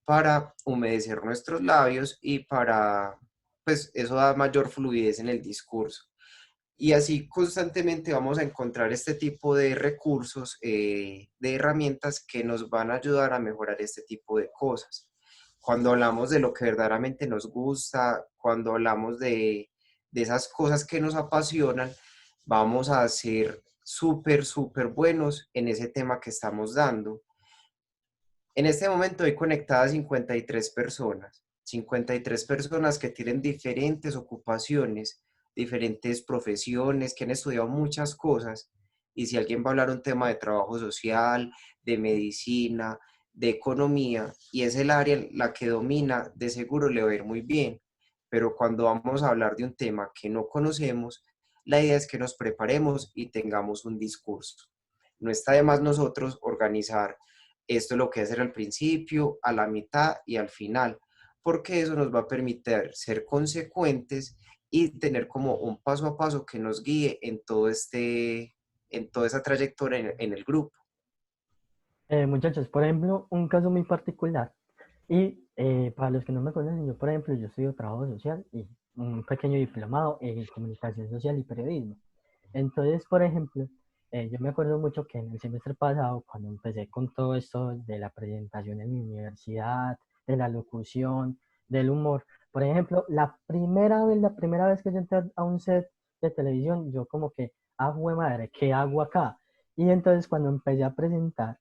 Speaker 1: para humedecer nuestros labios y pues eso da mayor fluidez en el discurso. Y así constantemente vamos a encontrar este tipo de recursos, de herramientas que nos van a ayudar a mejorar este tipo de cosas. Cuando hablamos de lo que verdaderamente nos gusta, cuando hablamos de esas cosas que nos apasionan, vamos a ser súper, súper buenos en ese tema que estamos dando. En este momento hay conectadas 53 personas que tienen diferentes ocupaciones, diferentes profesiones, que han estudiado muchas cosas. Y si alguien va a hablar un tema de trabajo social, de medicina, de economía, y es el área en la que domina, de seguro le va a ir muy bien. Pero cuando vamos a hablar de un tema que no conocemos, la idea es que nos preparemos y tengamos un discurso. No está de más nosotros organizar esto es lo que hacer al principio, a la mitad y al final, porque eso nos va a permitir ser consecuentes y tener como un paso a paso que nos guíe en en toda esa trayectoria en el grupo.
Speaker 12: Muchachos, por ejemplo, un caso muy particular. Y para los que no me conocen, yo, por ejemplo, yo estudio trabajo social y un pequeño diplomado en comunicación social y periodismo. Entonces, por ejemplo, yo me acuerdo mucho que en el semestre pasado, cuando empecé con todo esto de la presentación en mi universidad, de la locución, del humor, por ejemplo, la primera vez que yo entré a un set de televisión, yo como que, ah, jue madre, ¿qué hago acá? Y entonces cuando empecé a presentar,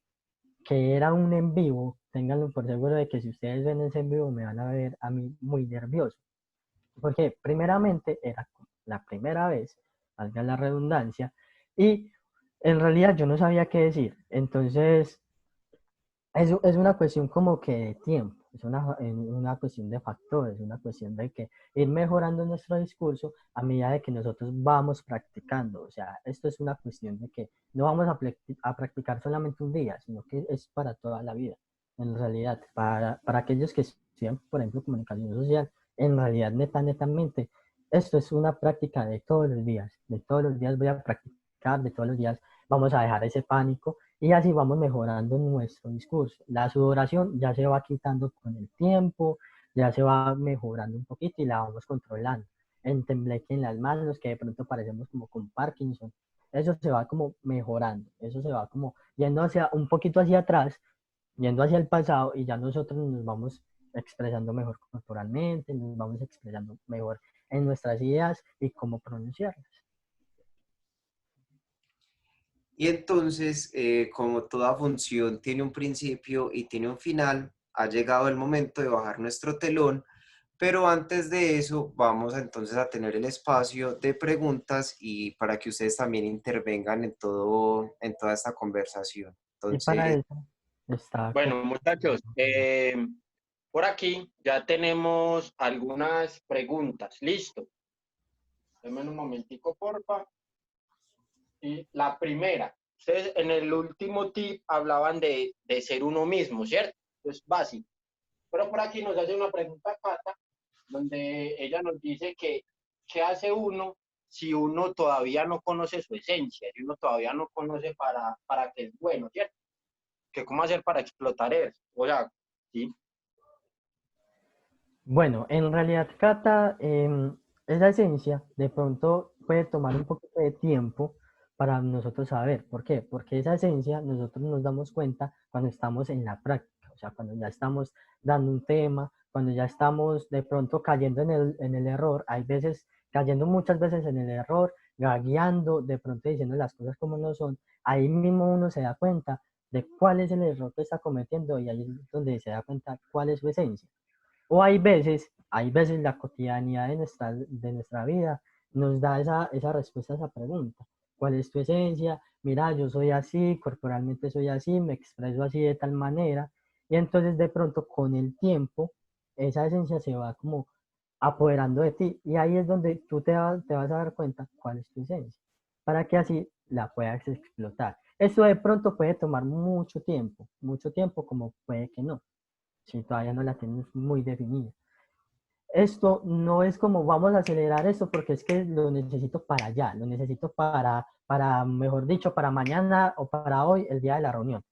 Speaker 12: que era un en vivo, ténganlo por seguro de que si ustedes ven ese en vivo me van a ver a mí muy nervioso. Porque primeramente era la primera vez, valga la redundancia, y en realidad yo no sabía qué decir. Entonces, es una cuestión como que de tiempo, es una cuestión de factores, una cuestión de que ir mejorando nuestro discurso a medida de que nosotros vamos practicando. O sea, esto es una cuestión de que no vamos a practicar solamente un día, sino que es para toda la vida. En realidad, para aquellos que estudian, por ejemplo, comunicación social, en realidad, netamente, esto es una práctica de todos los días. De todos los días voy a practicar, de todos los días vamos a dejar ese pánico y así vamos mejorando nuestro discurso. La sudoración ya se va quitando con el tiempo, ya se va mejorando un poquito y la vamos controlando. El tembleque en las manos, que de pronto parecemos como con Parkinson, eso se va como mejorando, eso se va como yendo hacia un poquito hacia atrás, yendo hacia el pasado y ya nosotros nos vamos expresando mejor corporalmente, nos vamos expresando mejor en nuestras ideas y cómo pronunciarlas.
Speaker 1: Y entonces, como toda función tiene un principio y tiene un final, ha llegado el momento de bajar nuestro telón, pero antes de eso vamos entonces a tener el espacio de preguntas y para que ustedes también intervengan en toda esta conversación.
Speaker 12: Y para
Speaker 1: Entonces,
Speaker 12: eso está...
Speaker 13: Bueno, muchachos, por aquí ya tenemos algunas preguntas. Listo. Denme un momentico, porfa. Y la primera, ustedes en el último tip hablaban de ser uno mismo, ¿cierto? Es básico. Pero por aquí nos hace una pregunta Cata, donde ella nos dice que ¿qué hace uno si uno todavía no conoce su esencia? Si uno todavía no conoce para qué es bueno, ¿cierto? ¿Qué cómo hacer para explotar eso? O sea, ¿sí?
Speaker 12: Bueno, en realidad, Cata, esa esencia de pronto puede tomar un poquito de tiempo para nosotros saber. ¿Por qué? Porque esa esencia nosotros nos damos cuenta cuando estamos en la práctica, o sea, cuando ya estamos dando un tema, cuando ya estamos de pronto cayendo en el error, hay veces, cayendo muchas veces en el error, gagueando, de pronto diciendo las cosas como no son, ahí mismo uno se da cuenta de cuál es el error que está cometiendo y ahí es donde se da cuenta cuál es su esencia. O hay veces la cotidianidad de nuestra vida nos da esa respuesta a esa pregunta. ¿Cuál es tu esencia? Mira, yo soy así, corporalmente soy así, me expreso así de tal manera. Y entonces de pronto con el tiempo, esa esencia se va como apoderando de ti. Y ahí es donde tú te vas a dar cuenta cuál es tu esencia, para que así la puedas explotar. Esto de pronto puede tomar mucho tiempo como puede que no si todavía no la tienes muy definida. Esto no es como vamos a acelerar esto porque es que lo necesito para allá, lo necesito mejor dicho, para mañana o para hoy, el día de la reunión.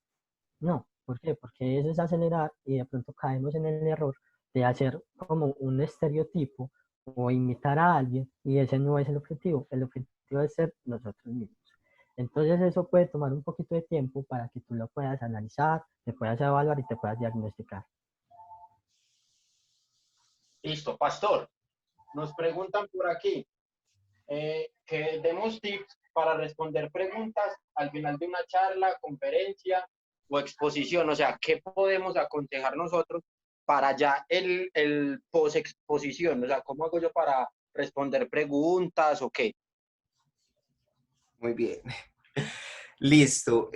Speaker 12: No, ¿por qué? Porque eso es acelerar y de pronto caemos en el error de hacer como un estereotipo o imitar a alguien y ese no es el objetivo. El objetivo objetivo es ser nosotros mismos. Entonces eso puede tomar un poquito de tiempo para que tú lo puedas analizar, te puedas evaluar y te puedas diagnosticar.
Speaker 13: Listo, pastor. Nos preguntan por aquí que demos tips para responder preguntas al final de una charla, conferencia o exposición. O sea, ¿qué podemos aconsejar nosotros para ya el post-exposición? O sea, ¿cómo hago yo para responder preguntas o qué?
Speaker 1: Muy bien. Listo.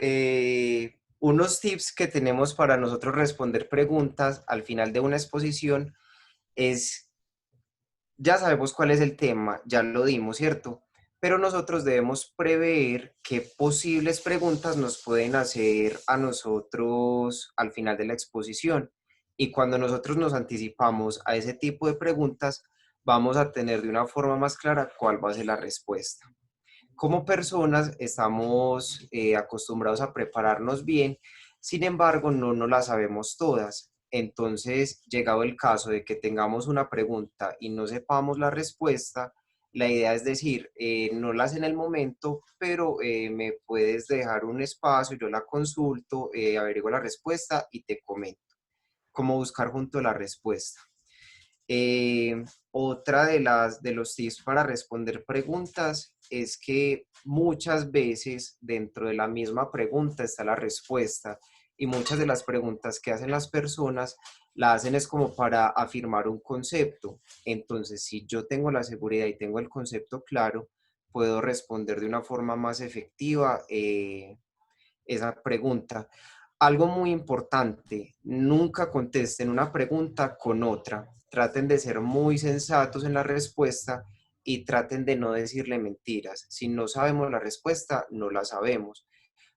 Speaker 1: Unos tips que tenemos para nosotros responder preguntas al final de una exposición es, ya sabemos cuál es el tema, ya lo dimos, ¿cierto? Pero nosotros debemos prever qué posibles preguntas nos pueden hacer a nosotros al final de la exposición. Y cuando nosotros nos anticipamos a ese tipo de preguntas, vamos a tener de una forma más clara cuál va a ser la respuesta. Como personas estamos acostumbrados a prepararnos bien, sin embargo, no nos la sabemos todas. Entonces, llegado el caso de que tengamos una pregunta y no sepamos la respuesta, la idea es decir, no la sé en el momento, pero me puedes dejar un espacio, yo la consulto, averiguo la respuesta y te comento. Cómo buscar junto la respuesta. Otra de los tips para responder preguntas es que muchas veces dentro de la misma pregunta está la respuesta y muchas de las preguntas que hacen las personas la hacen es como para afirmar un concepto. Entonces, si yo tengo la seguridad y tengo el concepto claro, puedo responder de una forma más efectiva esa pregunta. Algo muy importante, nunca contesten una pregunta con otra. Traten de ser muy sensatos en la respuesta y traten de no decirle mentiras. Si no sabemos la respuesta, no la sabemos,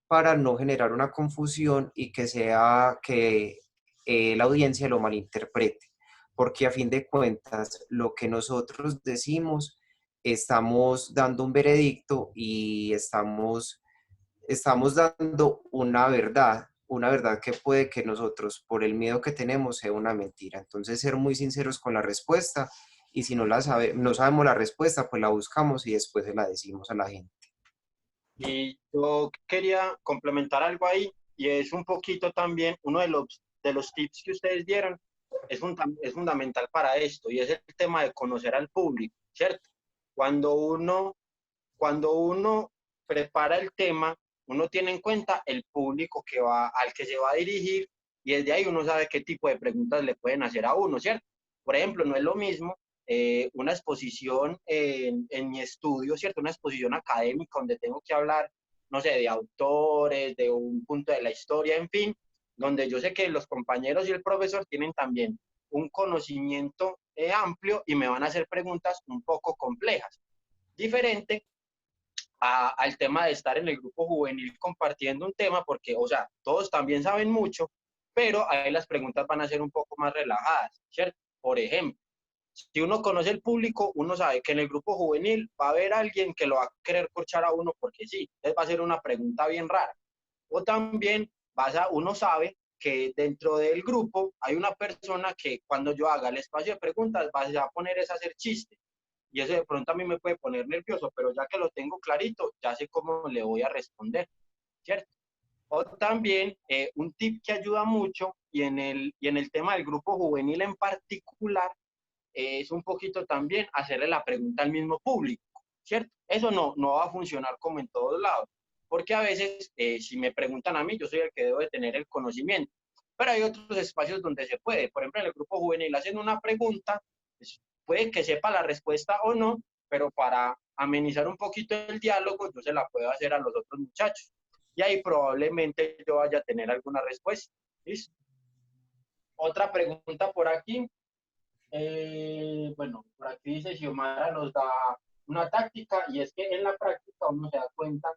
Speaker 1: para no generar una confusión y que sea que la audiencia lo malinterprete. Porque a fin de cuentas, lo que nosotros decimos, estamos dando un veredicto y estamos dando una verdad que puede que nosotros, por el miedo que tenemos, sea una mentira. Entonces, ser muy sinceros con la respuesta y si no sabemos la respuesta, pues la buscamos y después se la decimos a la gente.
Speaker 13: Y yo quería complementar algo ahí y es un poquito también uno de los tips que ustedes dieron es fundamental para esto y es el tema de conocer al público, ¿cierto? Cuando uno prepara el tema, uno tiene en cuenta el público al que se va a dirigir y desde ahí uno sabe qué tipo de preguntas le pueden hacer a uno, ¿cierto? Por ejemplo, no es lo mismo una exposición en mi estudio, ¿cierto? Una exposición académica donde tengo que hablar, no sé, de autores, de un punto de la historia, en fin, donde yo sé que los compañeros y el profesor tienen también un conocimiento amplio y me van a hacer preguntas un poco complejas. Diferente al tema de estar en el grupo juvenil compartiendo un tema, porque, o sea, todos también saben mucho, pero ahí las preguntas van a ser un poco más relajadas, ¿cierto? Por ejemplo, si uno conoce el público, uno sabe que en el grupo juvenil va a haber alguien que lo va a querer corchar a uno porque sí, entonces va a ser una pregunta bien rara. O también uno sabe que dentro del grupo hay una persona que cuando yo haga el espacio de preguntas va a poner es a hacer chistes. Y eso de pronto a mí me puede poner nervioso, pero ya que lo tengo clarito, ya sé cómo le voy a responder, ¿cierto? O también un tip que ayuda mucho y en el tema del grupo juvenil en particular es un poquito también hacerle la pregunta al mismo público, ¿cierto? Eso no va a funcionar como en todos lados, porque a veces si me preguntan a mí, yo soy el que debo de tener el conocimiento, pero hay otros espacios donde se puede. Por ejemplo, en el grupo juvenil hacen una pregunta, pues, puede que sepa la respuesta o no, pero para amenizar un poquito el diálogo, yo se la puedo hacer a los otros muchachos. Y ahí probablemente yo vaya a tener alguna respuesta. ¿Listo? Otra pregunta por aquí. Bueno, por aquí dice Xiomara nos da una táctica y es que en la práctica uno se da cuenta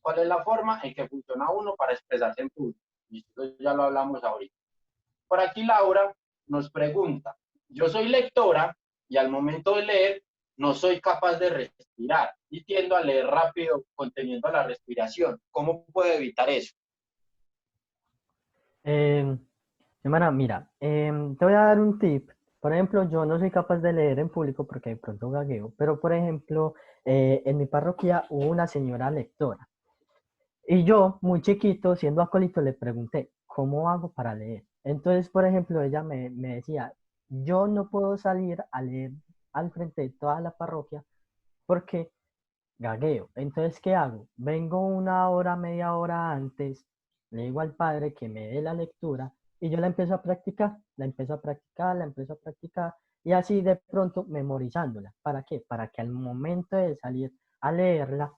Speaker 13: cuál es la forma en que funciona uno para expresarse en público. Y esto ya lo hablamos ahorita. Por aquí Laura nos pregunta, yo soy lectora y al momento de leer no soy capaz de respirar y tiendo a leer rápido conteniendo la respiración. ¿Cómo puedo evitar eso?
Speaker 12: Semana, mira, te voy a dar un tip Por ejemplo, yo no soy capaz de leer en público porque de pronto gagueo, pero por ejemplo, en mi parroquia hubo una señora lectora y yo, muy chiquito, siendo acólito, le pregunté, ¿cómo hago para leer? Entonces, por ejemplo, ella me decía, yo no puedo salir a leer al frente de toda la parroquia porque gagueo. Entonces, ¿qué hago? Vengo una hora, media hora antes, le digo al padre que me dé la lectura y yo la empiezo a practicar, la empiezo a practicar, la empiezo a practicar y así de pronto memorizándola. ¿Para qué? Para que al momento de salir a leerla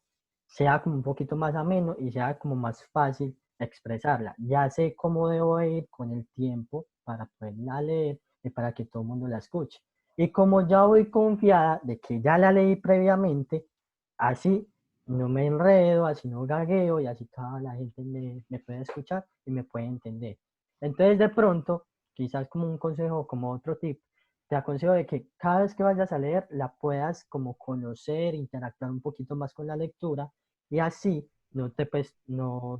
Speaker 12: sea como un poquito más ameno y sea como más fácil expresarla. Ya sé cómo debo ir con el tiempo para poderla leer y para que todo el mundo la escuche. Y como ya voy confiada de que ya la leí previamente, así no me enredo, así no gagueo y así toda la gente me puede escuchar y me puede entender. Entonces de pronto, quizás como un consejo, como otro tip, te aconsejo de que cada vez que vayas a leer la puedas como conocer, interactuar un poquito más con la lectura y así no te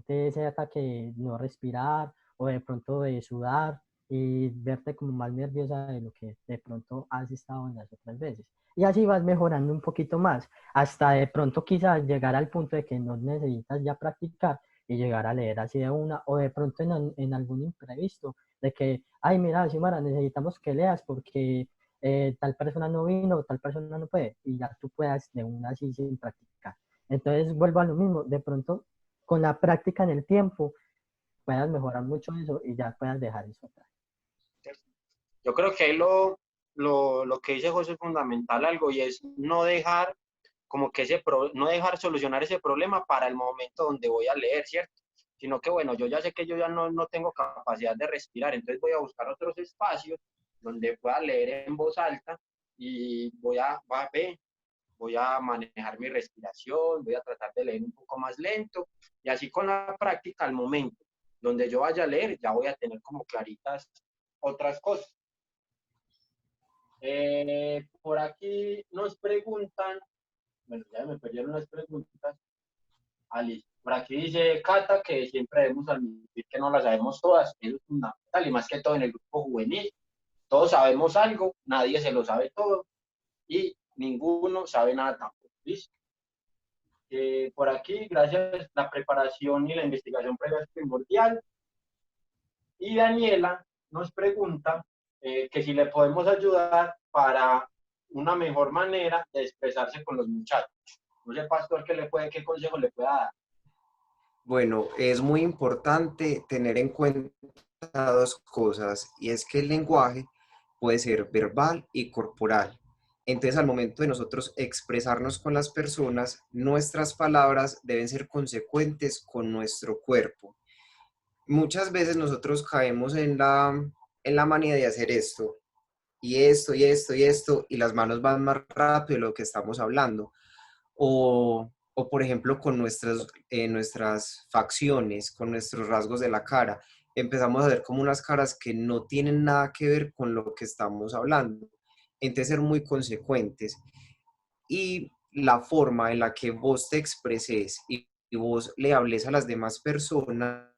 Speaker 12: dé ese ataque de no respirar o de pronto de sudar y verte como más nerviosa de lo que de pronto has estado en las otras veces. Y así vas mejorando un poquito más, hasta de pronto quizás llegar al punto de que no necesitas ya practicar y llegar a leer así de una, o de pronto en algún imprevisto, de que, ay, mira, Xiomara, necesitamos que leas porque tal persona no vino, tal persona no puede, y ya tú puedas de una así sin practicar. Entonces vuelvo a lo mismo, de pronto con la práctica en el tiempo puedas mejorar mucho eso y ya puedas dejar eso atrás.
Speaker 13: Yo creo que ahí lo que dice José es fundamental algo y es no dejar como que no dejar solucionar ese problema para el momento donde voy a leer, ¿cierto? Sino que bueno, yo ya sé que yo ya no tengo capacidad de respirar, entonces voy a buscar otros espacios donde pueda leer en voz alta y voy a manejar mi respiración, voy a tratar de leer un poco más lento y así con la práctica al momento donde yo vaya a leer ya voy a tener como claritas otras cosas. Por aquí nos preguntan, bueno, ya me perdieron las preguntas. Listo. Por aquí dice Cata que siempre debemos admitir que no las sabemos todas, eso es fundamental, y más que todo en el grupo juvenil. Todos sabemos algo, nadie se lo sabe todo, y ninguno sabe nada tampoco. ¿Listo? Por aquí, gracias, la preparación y la investigación previa es primordial. Y Daniela nos pregunta que si le podemos ayudar para una mejor manera de expresarse con los muchachos. No sé, pastor, qué consejo le pueda dar.
Speaker 1: Bueno, es muy importante tener en cuenta dos cosas, y es que el lenguaje puede ser verbal y corporal. Entonces, al momento de nosotros expresarnos con las personas, nuestras palabras deben ser consecuentes con nuestro cuerpo. Muchas veces nosotros caemos en la manía de hacer esto, y esto, y esto, y esto, y las manos van más rápido de lo que estamos hablando. O por ejemplo, con nuestras facciones, con nuestros rasgos de la cara. Empezamos a ver como unas caras que no tienen nada que ver con lo que estamos hablando. Entonces, ser muy consecuentes. Y la forma en la que vos te expreses y vos le hables a las demás personas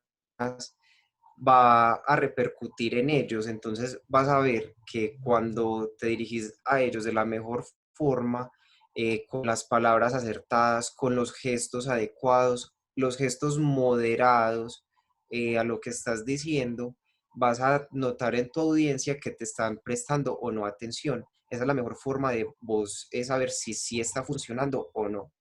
Speaker 1: va a repercutir en ellos. Entonces vas a ver que cuando te dirigís a ellos de la mejor forma, con las palabras acertadas, con los gestos adecuados, los gestos moderados a lo que estás diciendo, vas a notar en tu audiencia que te están prestando o no atención. Esa es la mejor forma de vos saber si sí está funcionando o no.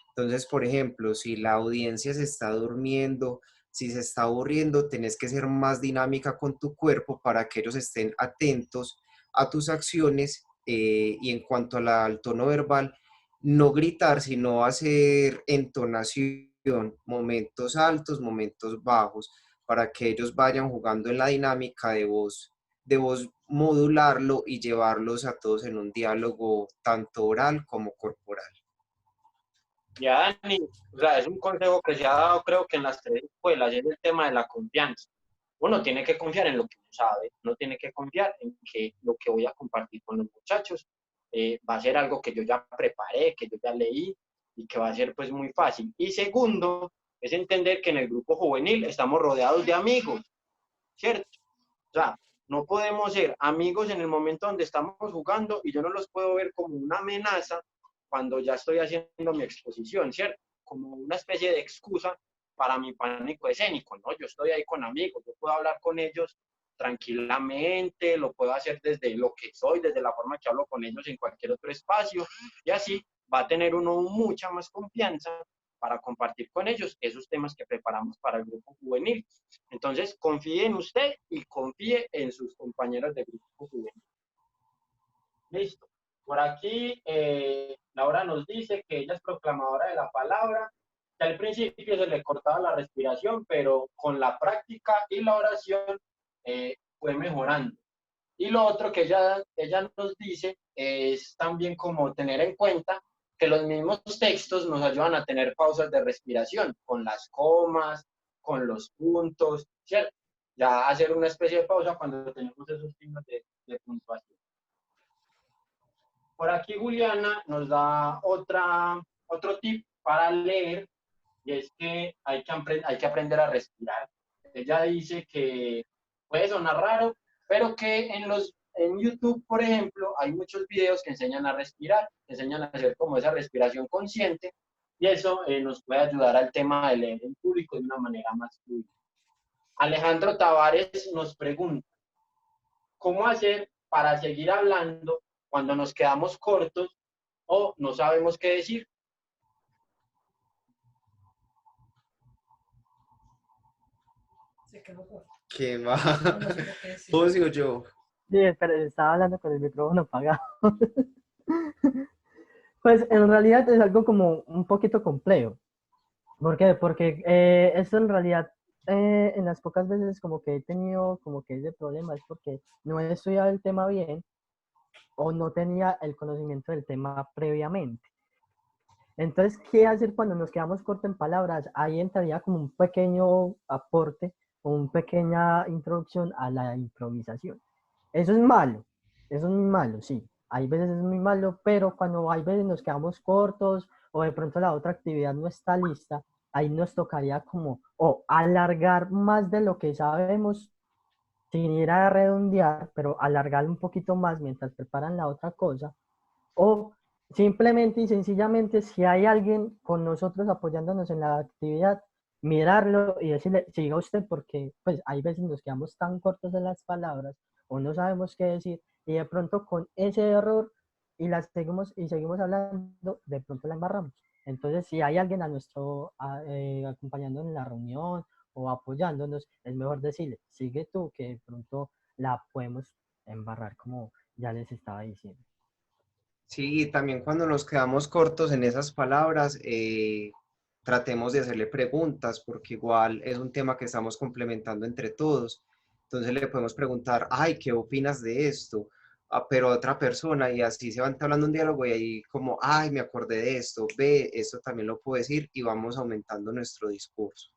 Speaker 1: Entonces, por ejemplo, si la audiencia se está durmiendo, si se está aburriendo, tenés que ser más dinámica con tu cuerpo para que ellos estén atentos a tus acciones y en cuanto al tono verbal, no gritar, sino hacer entonación, momentos altos, momentos bajos, para que ellos vayan jugando en la dinámica de vos modularlo y llevarlos a todos en un diálogo tanto oral como corporal.
Speaker 13: Ya, Dani, o sea, es un consejo que se ha dado, creo que en las 3 escuelas, es el tema de la confianza. Uno tiene que confiar en lo que uno sabe, uno tiene que confiar en que lo que voy a compartir con los muchachos va a ser algo que yo ya preparé, que yo ya leí y que va a ser pues muy fácil. Y segundo, es entender que en el grupo juvenil estamos rodeados de amigos, ¿cierto? O sea, No podemos ser amigos en el momento donde estamos jugando y yo no los puedo ver como una amenaza cuando ya estoy haciendo mi exposición, ¿cierto? Como una especie de excusa para mi pánico escénico, ¿no? Yo estoy ahí con amigos, yo puedo hablar con ellos tranquilamente, lo puedo hacer desde lo que soy, desde la forma que hablo con ellos en cualquier otro espacio, y así va a tener uno mucha más confianza para compartir con ellos esos temas que preparamos para el grupo juvenil. Entonces, confíe en usted y confíe en sus compañeros de grupo juvenil. Listo. Por aquí, Laura nos dice que ella es proclamadora de la palabra, que al principio se le cortaba la respiración, pero con la práctica y la oración fue mejorando. Y lo otro que ella nos dice es también como tener en cuenta que los mismos textos nos ayudan a tener pausas de respiración, con las comas, con los puntos, ¿cierto? Ya hacer una especie de pausa cuando tenemos esos signos de puntuación. Por aquí Juliana nos da otro tip para leer, y es que hay que aprender a respirar. Ella dice que puede sonar raro, pero que en YouTube, por ejemplo, hay muchos videos que enseñan a respirar, que enseñan a hacer como esa respiración consciente, y eso nos puede ayudar al tema de leer en público de una manera más fluida. Alejandro Tavares nos pregunta, ¿cómo hacer para seguir hablando cuando nos quedamos cortos o no sabemos qué decir?
Speaker 8: Se quedó corto.
Speaker 1: ¿Qué va?
Speaker 8: No sé qué decir.
Speaker 1: ¿Vos o yo?
Speaker 12: Sí, pero estaba hablando con el micrófono apagado. Pues en realidad es algo como un poquito complejo. ¿Por qué? Porque esto en realidad en las pocas veces como que he tenido como que ese problema es porque no he estudiado el tema bien o no tenía el conocimiento del tema previamente. Entonces, ¿qué hacer cuando nos quedamos cortos en palabras? Ahí entraría como un pequeño aporte o una pequeña introducción a la improvisación. Eso es muy malo, sí. Hay veces es muy malo, pero cuando hay veces nos quedamos cortos o de pronto la otra actividad no está lista, ahí nos tocaría como alargar más de lo que sabemos sin ir a redondear, pero alargar un poquito más mientras preparan la otra cosa, o simplemente y sencillamente si hay alguien con nosotros apoyándonos en la actividad, mirarlo y decirle, siga usted, porque pues hay veces nos quedamos tan cortos en las palabras o no sabemos qué decir y de pronto con ese error seguimos hablando, de pronto la embarramos. Entonces, si hay alguien acompañándonos en la reunión o apoyándonos, es mejor decirle, sigue tú, que de pronto la podemos embarrar, como ya les estaba diciendo.
Speaker 1: Sí, también cuando nos quedamos cortos en esas palabras, tratemos de hacerle preguntas, porque igual es un tema que estamos complementando entre todos. Entonces le podemos preguntar, ay, ¿qué opinas de esto? Pero a otra persona, y así se va entablando un diálogo y ahí como, ay, me acordé de esto, ve, esto también lo puedo decir, y vamos aumentando nuestro discurso.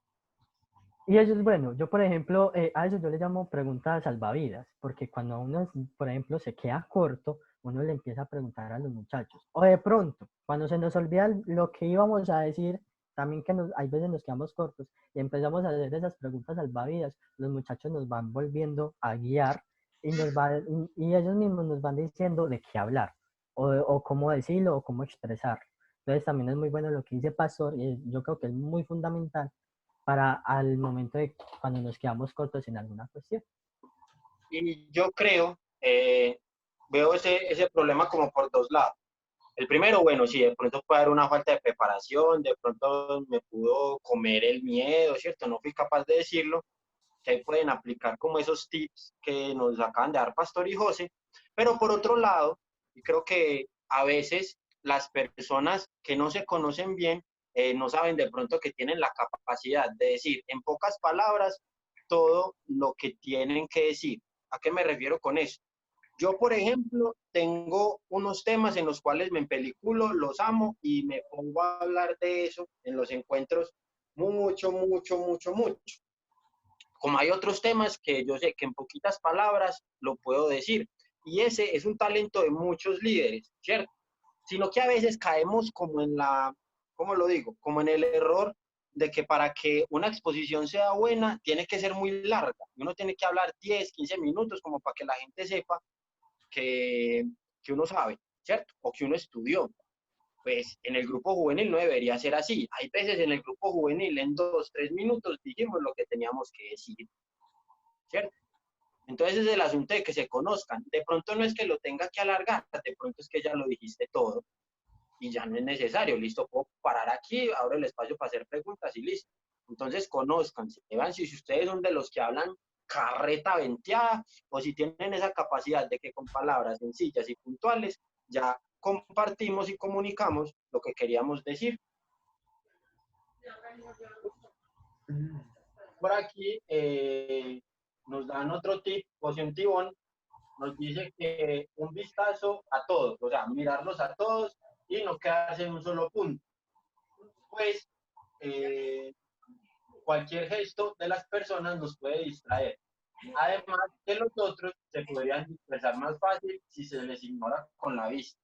Speaker 12: Y eso es bueno. Yo, por ejemplo, a eso yo le llamo preguntas salvavidas, porque cuando uno, por ejemplo, se queda corto, uno le empieza a preguntar a los muchachos. O de pronto, cuando se nos olvida lo que íbamos a decir, también que hay veces nos quedamos cortos y empezamos a hacer esas preguntas salvavidas, los muchachos nos van volviendo a guiar y ellos mismos nos van diciendo de qué hablar, o cómo decirlo, o cómo expresar. Entonces también es muy bueno lo que dice Pastor, y yo creo que es muy fundamental para al momento de cuando nos quedamos cortos en alguna cuestión.
Speaker 13: Y yo creo, veo ese problema como por dos lados. El primero, bueno, sí, de pronto puede haber una falta de preparación, de pronto me pudo comer el miedo, ¿cierto? No fui capaz de decirlo, que ahí pueden aplicar como esos tips que nos acaban de dar Pastor y José. Pero por otro lado, y creo que a veces las personas que no se conocen bien, no saben de pronto que tienen la capacidad de decir en pocas palabras todo lo que tienen que decir. ¿A qué me refiero con eso? Yo, por ejemplo, tengo unos temas en los cuales me empeliculo, los amo y me pongo a hablar de eso en los encuentros mucho. Como hay otros temas que yo sé que en poquitas palabras lo puedo decir. Y ese es un talento de muchos líderes, ¿cierto? Sino que a veces caemos como en la, ¿cómo lo digo? Como en el error de que para que una exposición sea buena, tiene que ser muy larga. Uno tiene que hablar 10, 15 minutos como para que la gente sepa que, que uno sabe, ¿cierto? O que uno estudió. Pues en el grupo juvenil no debería ser así. Hay veces en el grupo juvenil, en 2, 3 minutos, dijimos lo que teníamos que decir, ¿cierto? Entonces es el asunto de que se conozcan. De pronto no es que lo tenga que alargar, de pronto es que ya lo dijiste todo y ya no es necesario. Listo, puedo parar aquí, abro el espacio para hacer preguntas y listo. Entonces conózcanse, vean si ustedes son de los que hablan carreta venteada o si tienen esa capacidad de que con palabras sencillas y puntuales ya compartimos y comunicamos lo que queríamos decir. Por aquí nos dan otro tip, Poción Tibón, nos dice que un vistazo a todos, o sea, mirarlos a todos y no quedarse en un solo punto. Pues cualquier gesto de las personas nos puede distraer. Además de los otros, se podrían dispersar más fácil si se les ignora con la vista.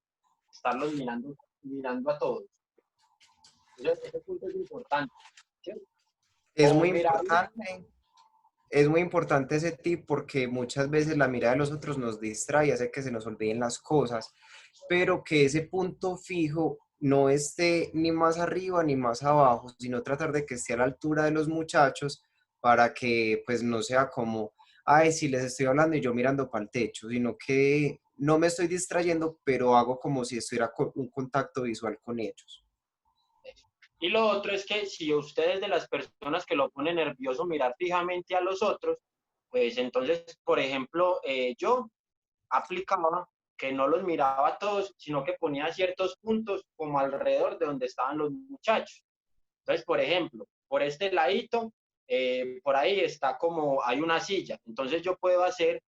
Speaker 13: Estarlos mirando a todos. Ese punto es importante. ¿Sí?
Speaker 1: Es muy importante. Es muy importante ese tip porque muchas veces la mirada de los otros nos distrae y hace que se nos olviden las cosas, pero que ese punto fijo no esté ni más arriba ni más abajo, sino tratar de que esté a la altura de los muchachos para que pues no sea como, ay, si les estoy hablando y yo mirando para el techo, sino que no me estoy distrayendo, pero hago como si estuviera con un contacto visual con ellos.
Speaker 13: Y lo otro es que si ustedes de las personas que lo ponen nervioso mirar fijamente a los otros, pues entonces, por ejemplo, yo aplicaba que no los miraba a todos, sino que ponía ciertos puntos como alrededor de donde estaban los muchachos. Entonces, por ejemplo, por este ladito, por ahí está como, hay una silla. Entonces yo puedo hacer,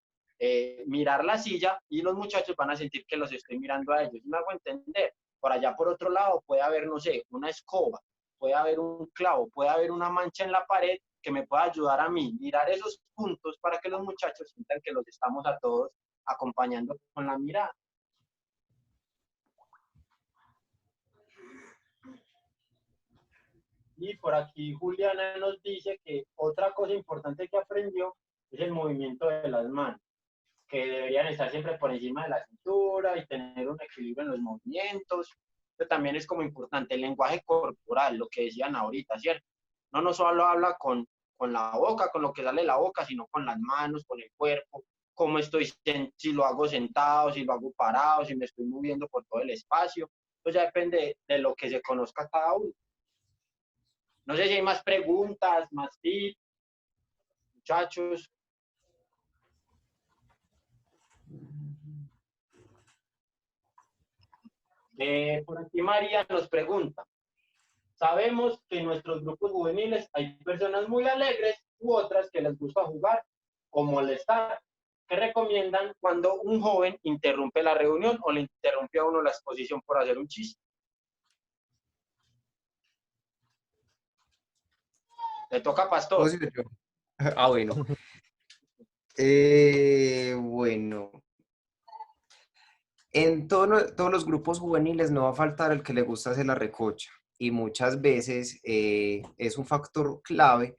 Speaker 13: mirar la silla y los muchachos van a sentir que los estoy mirando a ellos. ¿Me hago entender? Por allá, por otro lado, puede haber, no sé, una escoba, puede haber un clavo, puede haber una mancha en la pared que me pueda ayudar a mí, mirar esos puntos para que los muchachos sientan que los estamos a todos acompañando con la mirada. Y por aquí Juliana nos dice que otra cosa importante que aprendió es el movimiento de las manos, que deberían estar siempre por encima de la cintura y tener un equilibrio en los movimientos. Esto también es como importante, el lenguaje corporal, lo que decían ahorita, ¿cierto? No solo habla con la boca, con lo que sale de la boca, sino con las manos, con el cuerpo, cómo estoy, si lo hago sentado, si lo hago parado, si me estoy moviendo por todo el espacio. Pues ya depende de lo que se conozca cada uno. No sé si hay más preguntas, más tips, muchachos. Por aquí María nos pregunta, sabemos que en nuestros grupos juveniles hay personas muy alegres u otras que les gusta jugar o molestar. ¿Qué recomiendan cuando un joven interrumpe la reunión o le interrumpe a uno la exposición por hacer un chiste? Le toca a Pastor.
Speaker 1: Ah, bueno. Bueno. En todos los grupos juveniles no va a faltar el que le gusta hacer la recocha y muchas veces es un factor clave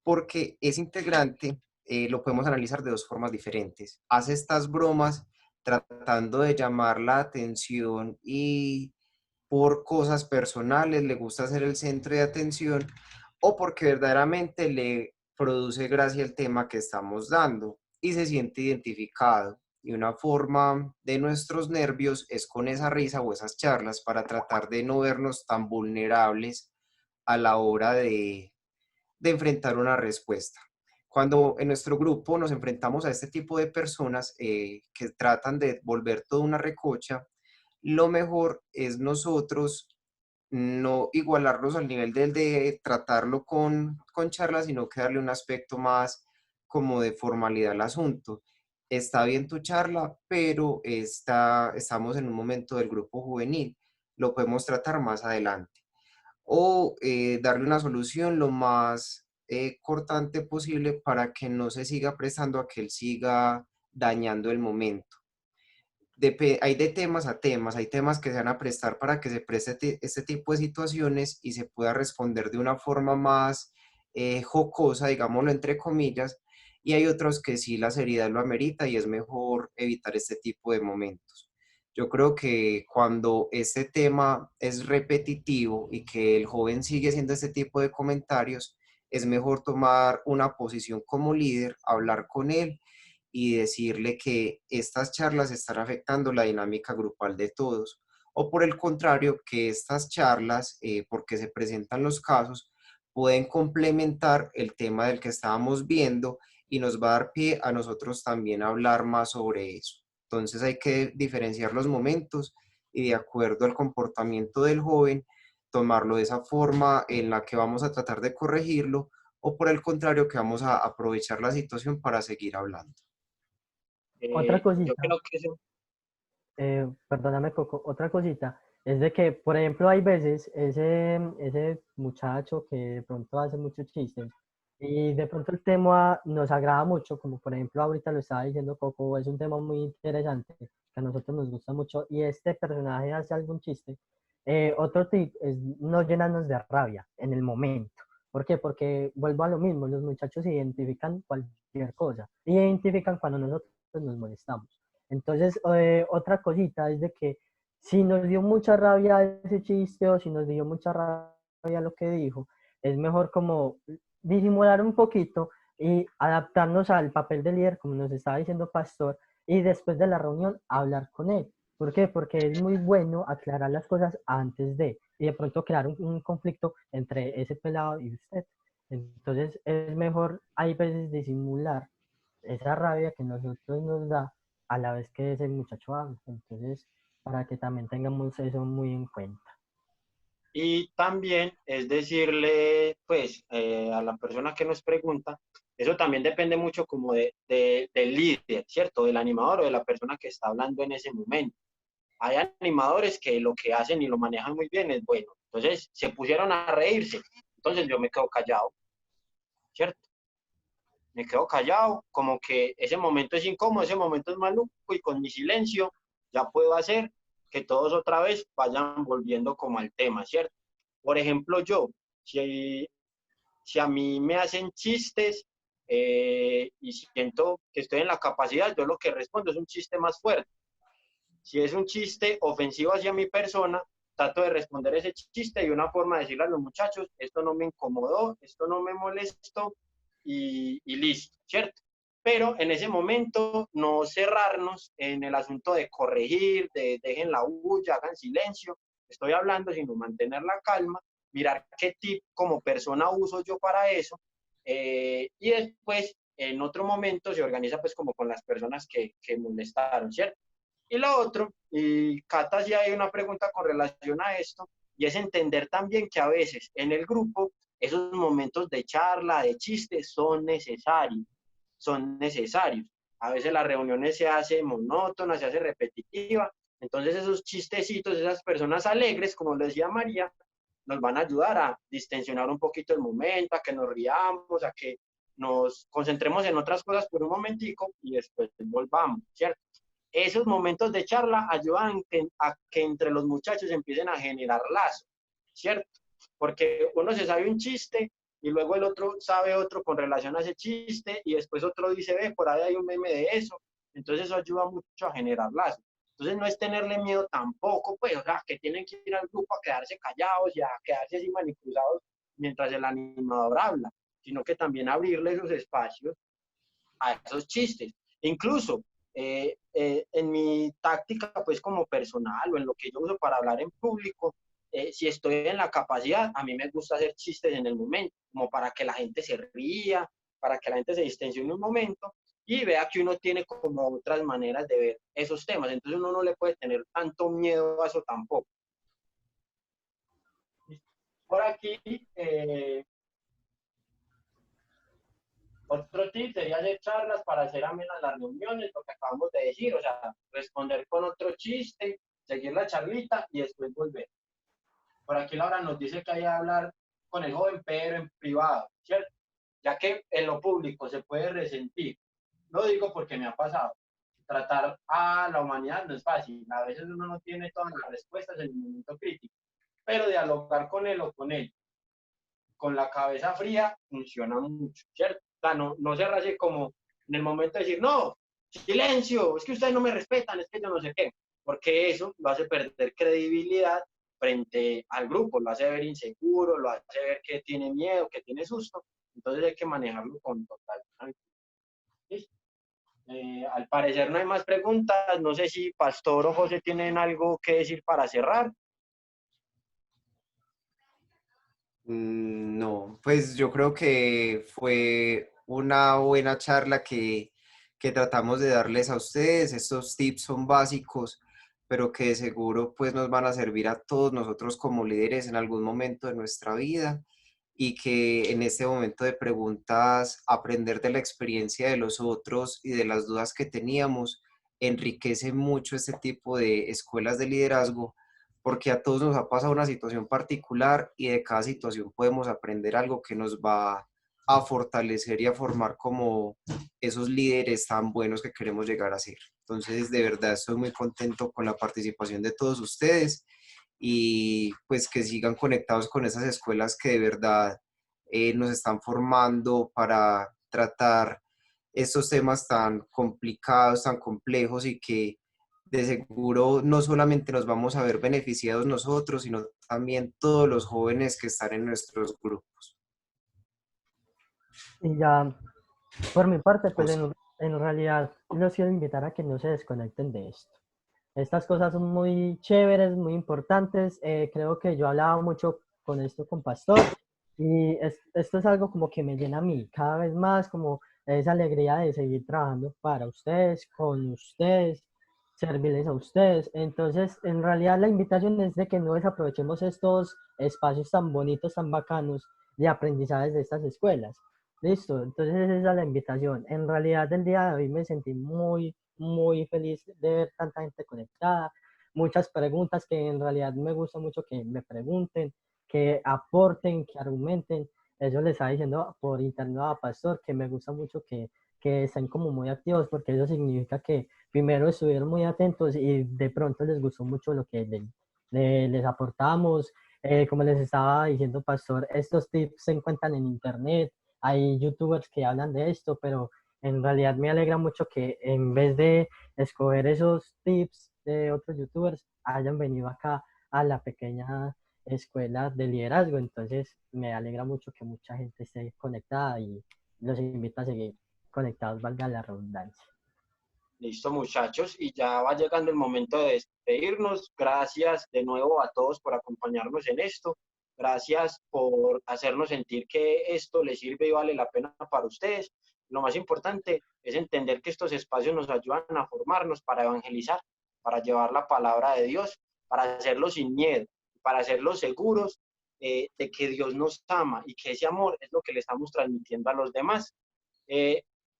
Speaker 1: porque ese integrante lo podemos analizar de dos formas diferentes. Hace estas bromas tratando de llamar la atención y por cosas personales le gusta ser el centro de atención o porque verdaderamente le produce gracia el tema que estamos dando y se siente identificado. Y una forma de nuestros nervios es con esa risa o esas charlas para tratar de no vernos tan vulnerables a la hora de enfrentar una respuesta. Cuando en nuestro grupo nos enfrentamos a este tipo de personas que tratan de volver toda una recocha, lo mejor es nosotros no igualarlos al nivel del de tratarlo con charlas, sino que darle un aspecto más como de formalidad al asunto. Está bien tu charla, pero estamos en un momento del grupo juvenil, lo podemos tratar más adelante. O darle una solución lo más cortante posible para que no se siga prestando a que él siga dañando el momento. hay de temas a temas, hay temas que se van a prestar para que se preste este tipo de situaciones y se pueda responder de una forma más jocosa, digámoslo entre comillas, y hay otros que sí la seriedad lo amerita y es mejor evitar este tipo de momentos. Yo creo que cuando este tema es repetitivo y que el joven sigue haciendo este tipo de comentarios, es mejor tomar una posición como líder, hablar con él y decirle que estas charlas están afectando la dinámica grupal de todos, o por el contrario, que estas charlas, porque se presentan los casos, pueden complementar el tema del que estábamos viendo y nos va a dar pie a nosotros también a hablar más sobre eso. Entonces hay que diferenciar los momentos y de acuerdo al comportamiento del joven, tomarlo de esa forma en la que vamos a tratar de corregirlo o por el contrario que vamos a aprovechar la situación para seguir hablando.
Speaker 12: Otra
Speaker 13: Yo
Speaker 12: cosita,
Speaker 13: creo que eso,
Speaker 12: perdóname Coco, otra cosita, es de que, por ejemplo, hay veces ese muchacho que de pronto hace muchos chistes y de pronto el tema nos agrada mucho, como por ejemplo ahorita lo estaba diciendo Coco, es un tema muy interesante que a nosotros nos gusta mucho y este personaje hace algún chiste. Otro tip es no llenarnos de rabia en el momento. ¿Por qué? Porque vuelvo a lo mismo, los muchachos identifican cualquier cosa, identifican cuando nosotros nos molestamos. Entonces, otra cosita es de que si nos dio mucha rabia ese chiste o si nos dio mucha rabia lo que dijo, es mejor como disimular un poquito y adaptarnos al papel de líder, como nos estaba diciendo Pastor, y después de la reunión hablar con él. ¿Por qué? Porque es muy bueno aclarar las cosas antes de, y de pronto crear un conflicto entre ese pelado y usted. Entonces, es mejor, hay veces, disimular esa rabia que nosotros nos da a la vez que ese muchacho habla. Entonces, para que también tengamos eso muy en cuenta.
Speaker 13: y también es decirle, pues, a la persona que nos pregunta, eso también depende mucho como del líder, ¿cierto? Del animador o de la persona que está hablando en ese momento. Hay animadores que lo que hacen y lo manejan muy bien es bueno. Entonces, se pusieron a reírse. Entonces, yo me quedo callado, ¿cierto? Me quedo callado, como que ese momento es incómodo, ese momento es maluco y con mi silencio ya puedo hacer que todos otra vez vayan volviendo como al tema, ¿cierto? Por ejemplo, yo, si a mí me hacen chistes y siento que estoy en la capacidad, yo lo que respondo es un chiste más fuerte. Si es un chiste ofensivo hacia mi persona, trato de responder ese chiste de una forma de decirle a los muchachos, esto no me incomodó, esto no me molestó y listo, ¿cierto? Pero en ese momento no cerrarnos en el asunto de corregir, de dejen la bulla, hagan silencio, estoy hablando, sino mantener la calma, mirar qué tip como persona uso yo para eso y después en otro momento se organiza pues como con las personas que molestaron, ¿cierto? Y lo otro, y Cata, sí hay una pregunta con relación a esto, y es entender también que a veces en el grupo esos momentos de charla, de chistes, son necesarios, son necesarios. A veces las reuniones se hacen monótonas, se hace repetitiva, entonces esos chistecitos, esas personas alegres, como lo decía María, nos van a ayudar a distensionar un poquito el momento, a que nos riamos, a que nos concentremos en otras cosas por un momentico y después volvamos, ¿cierto? Esos momentos de charla ayudan a que entre los muchachos empiecen a generar lazos, ¿cierto? Porque uno se sabe un chiste y luego el otro sabe otro con relación a ese chiste y después otro dice, ve, por ahí hay un meme de eso. Entonces eso ayuda mucho a generar lazos. Entonces no es tenerle miedo tampoco, pues, o sea, que tienen que ir al grupo a quedarse callados y a quedarse así manipulados mientras el animador habla, sino que también abrirle esos espacios a esos chistes. Incluso en mi táctica, pues como personal o en lo que yo uso para hablar en público, si estoy en la capacidad, a mí me gusta hacer chistes en el momento, como para que la gente se ría, para que la gente se distensione un momento y vea que uno tiene como otras maneras de ver esos temas. Entonces uno no le puede tener tanto miedo a eso tampoco. Por aquí, otro tip sería hacer charlas para hacer amenas las reuniones, lo que acabamos de decir, o sea, responder con otro chiste, seguir la charlita y después volver. Por aquí Laura nos dice que hay que hablar con el joven, pero en privado, ¿cierto? Ya que en lo público se puede resentir. Lo digo porque me ha pasado. tratar a la humanidad no es fácil. A veces uno no tiene todas las respuestas en el momento crítico, pero dialogar con él o con él, con la cabeza fría, funciona mucho, ¿cierto? O sea, no cerrarse como en el momento de decir, no, silencio, es que ustedes no me respetan, es que yo no sé qué, porque eso lo hace perder credibilidad frente al grupo, lo hace ver inseguro, lo hace ver que tiene miedo, que tiene susto, entonces hay que manejarlo con total tranquilidad. ¿Listo? Al parecer no hay más preguntas, no sé si Pastor o José tienen algo que decir para cerrar.
Speaker 1: No, pues yo creo que fue una buena charla que tratamos de darles a ustedes. Estos tips son básicos, pero que de seguro pues nos van a servir a todos nosotros como líderes en algún momento de nuestra vida y que en este momento de preguntas aprender de la experiencia de los otros y de las dudas que teníamos enriquece mucho este tipo de escuelas de liderazgo porque a todos nos ha pasado una situación particular y de cada situación podemos aprender algo que nos va a fortalecer y a formar como esos líderes tan buenos que queremos llegar a ser. Entonces, de verdad, estoy muy contento con la participación de todos ustedes y pues que sigan conectados con esas escuelas que de verdad nos están formando para tratar estos temas tan complicados, tan complejos y que de seguro no solamente nos vamos a ver beneficiados nosotros, sino también todos los jóvenes que están en nuestros grupos.
Speaker 12: Y ya, por mi parte, pues en realidad los quiero invitar a que no se desconecten de esto. Estas cosas son muy chéveres, muy importantes. Creo que yo hablaba mucho con esto con Pastor y esto es algo como que me llena a mí cada vez más, como esa alegría de seguir trabajando para ustedes, con ustedes, servirles a ustedes. Entonces, en realidad la invitación es de que no desaprovechemos estos espacios tan bonitos, tan bacanos de aprendizajes de estas escuelas. Listo, entonces esa es la invitación. En realidad el día de hoy me sentí muy feliz de ver tanta gente conectada, muchas preguntas que en realidad me gusta mucho que me pregunten, que aporten, que argumenten. Eso les estaba diciendo por internet a Pastor, que me gusta mucho que estén como muy activos, porque eso significa que primero estuvieron muy atentos y de pronto les gustó mucho lo que les aportamos. Como les estaba diciendo Pastor, estos tips se encuentran en internet, hay youtubers que hablan de esto, pero en realidad me alegra mucho que en vez de escoger esos tips de otros youtubers, hayan venido acá a la pequeña escuela de liderazgo. Entonces me alegra mucho que mucha gente esté conectada y los invito a seguir conectados, valga la redundancia.
Speaker 13: Listo, muchachos, y ya va llegando el momento de despedirnos. Gracias de nuevo a todos por acompañarnos en esto. Gracias por hacernos sentir que esto les sirve y vale la pena para ustedes. Lo más importante es entender que estos espacios nos ayudan a formarnos para evangelizar, para llevar la palabra de Dios, para hacerlo sin miedo, para hacerlo seguros de que Dios nos ama y que ese amor es lo que le estamos transmitiendo a los demás.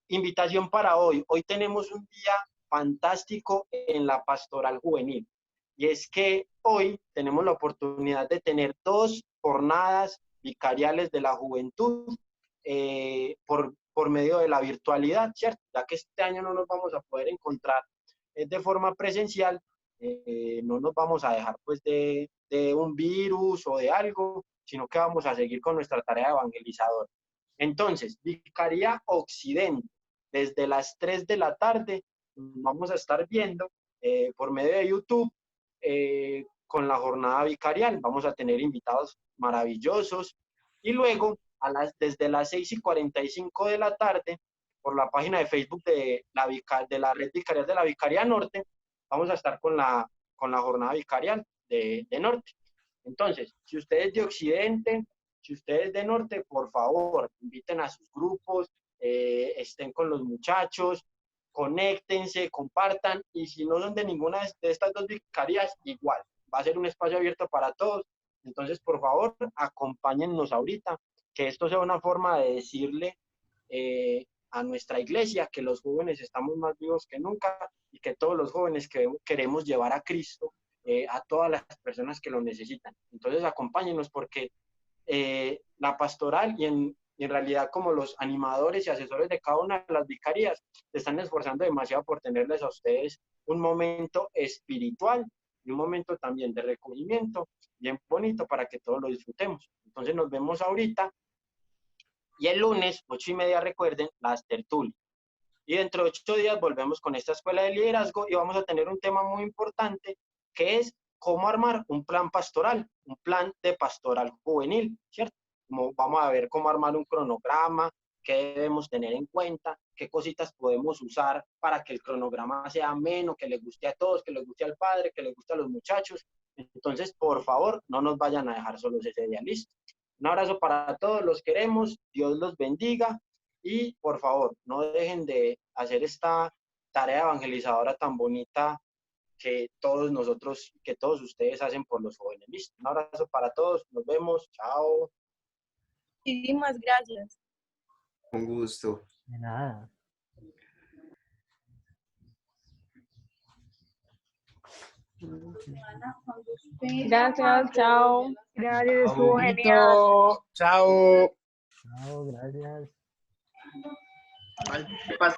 Speaker 13: Invitación para hoy. Hoy tenemos un día fantástico en la pastoral juvenil. Y es que hoy tenemos la oportunidad de tener 2 jornadas vicariales de la juventud por medio de la virtualidad, ¿cierto? Ya que este año no nos vamos a poder encontrar de forma presencial, no nos vamos a dejar pues de un virus o de algo, sino que vamos a seguir con nuestra tarea evangelizadora. Entonces, Vicaría Occidente, desde las 3 de la tarde, vamos a estar viendo por medio de YouTube con la jornada vicarial. Vamos a tener invitados maravillosos y luego desde las 6:45 de la tarde, por la página de Facebook de la Red Vicarial de la Vicaría Norte, vamos a estar con la jornada vicarial de Norte. Entonces, si usted es de Occidente, si usted es de Norte, por favor, inviten a sus grupos, estén con los muchachos, conéctense, compartan, y si no son de ninguna de estas 2 vicarías, igual, va a ser un espacio abierto para todos. Entonces, por favor, acompáñennos ahorita, que esto sea una forma de decirle a nuestra iglesia que los jóvenes estamos más vivos que nunca y que todos los jóvenes queremos llevar a Cristo a todas las personas que lo necesitan. Entonces, acompáñenos porque la pastoral y y en realidad como los animadores y asesores de cada una de las vicarías se están esforzando demasiado por tenerles a ustedes un momento espiritual y un momento también de recogimiento bien bonito para que todos lo disfrutemos. Entonces nos vemos ahorita y el lunes, 8:30, recuerden, las tertulias. Y dentro de 8 días volvemos con esta escuela de liderazgo y vamos a tener un tema muy importante que es cómo armar un plan pastoral, un plan de pastoral juvenil, ¿cierto? Como vamos a ver cómo armar un cronograma, qué debemos tener en cuenta, qué cositas podemos usar para que el cronograma sea ameno, que le guste a todos, que le guste al padre, que le guste a los muchachos. Entonces, por favor, no nos vayan a dejar solos ese día, ¿listo? Un abrazo para todos, los queremos, Dios los bendiga y por favor, no dejen de hacer esta tarea evangelizadora tan bonita que todos nosotros, que todos ustedes hacen por los jóvenes. ¿Listo? Un abrazo para todos, nos vemos, chao.
Speaker 14: Muchísimas gracias.
Speaker 1: Un gusto.
Speaker 12: De nada.
Speaker 14: Gracias, chao.
Speaker 15: Gracias, estuvo
Speaker 1: Chao.
Speaker 15: genial.
Speaker 16: Chao.
Speaker 12: Chao, gracias.
Speaker 16: ¿Qué pasa?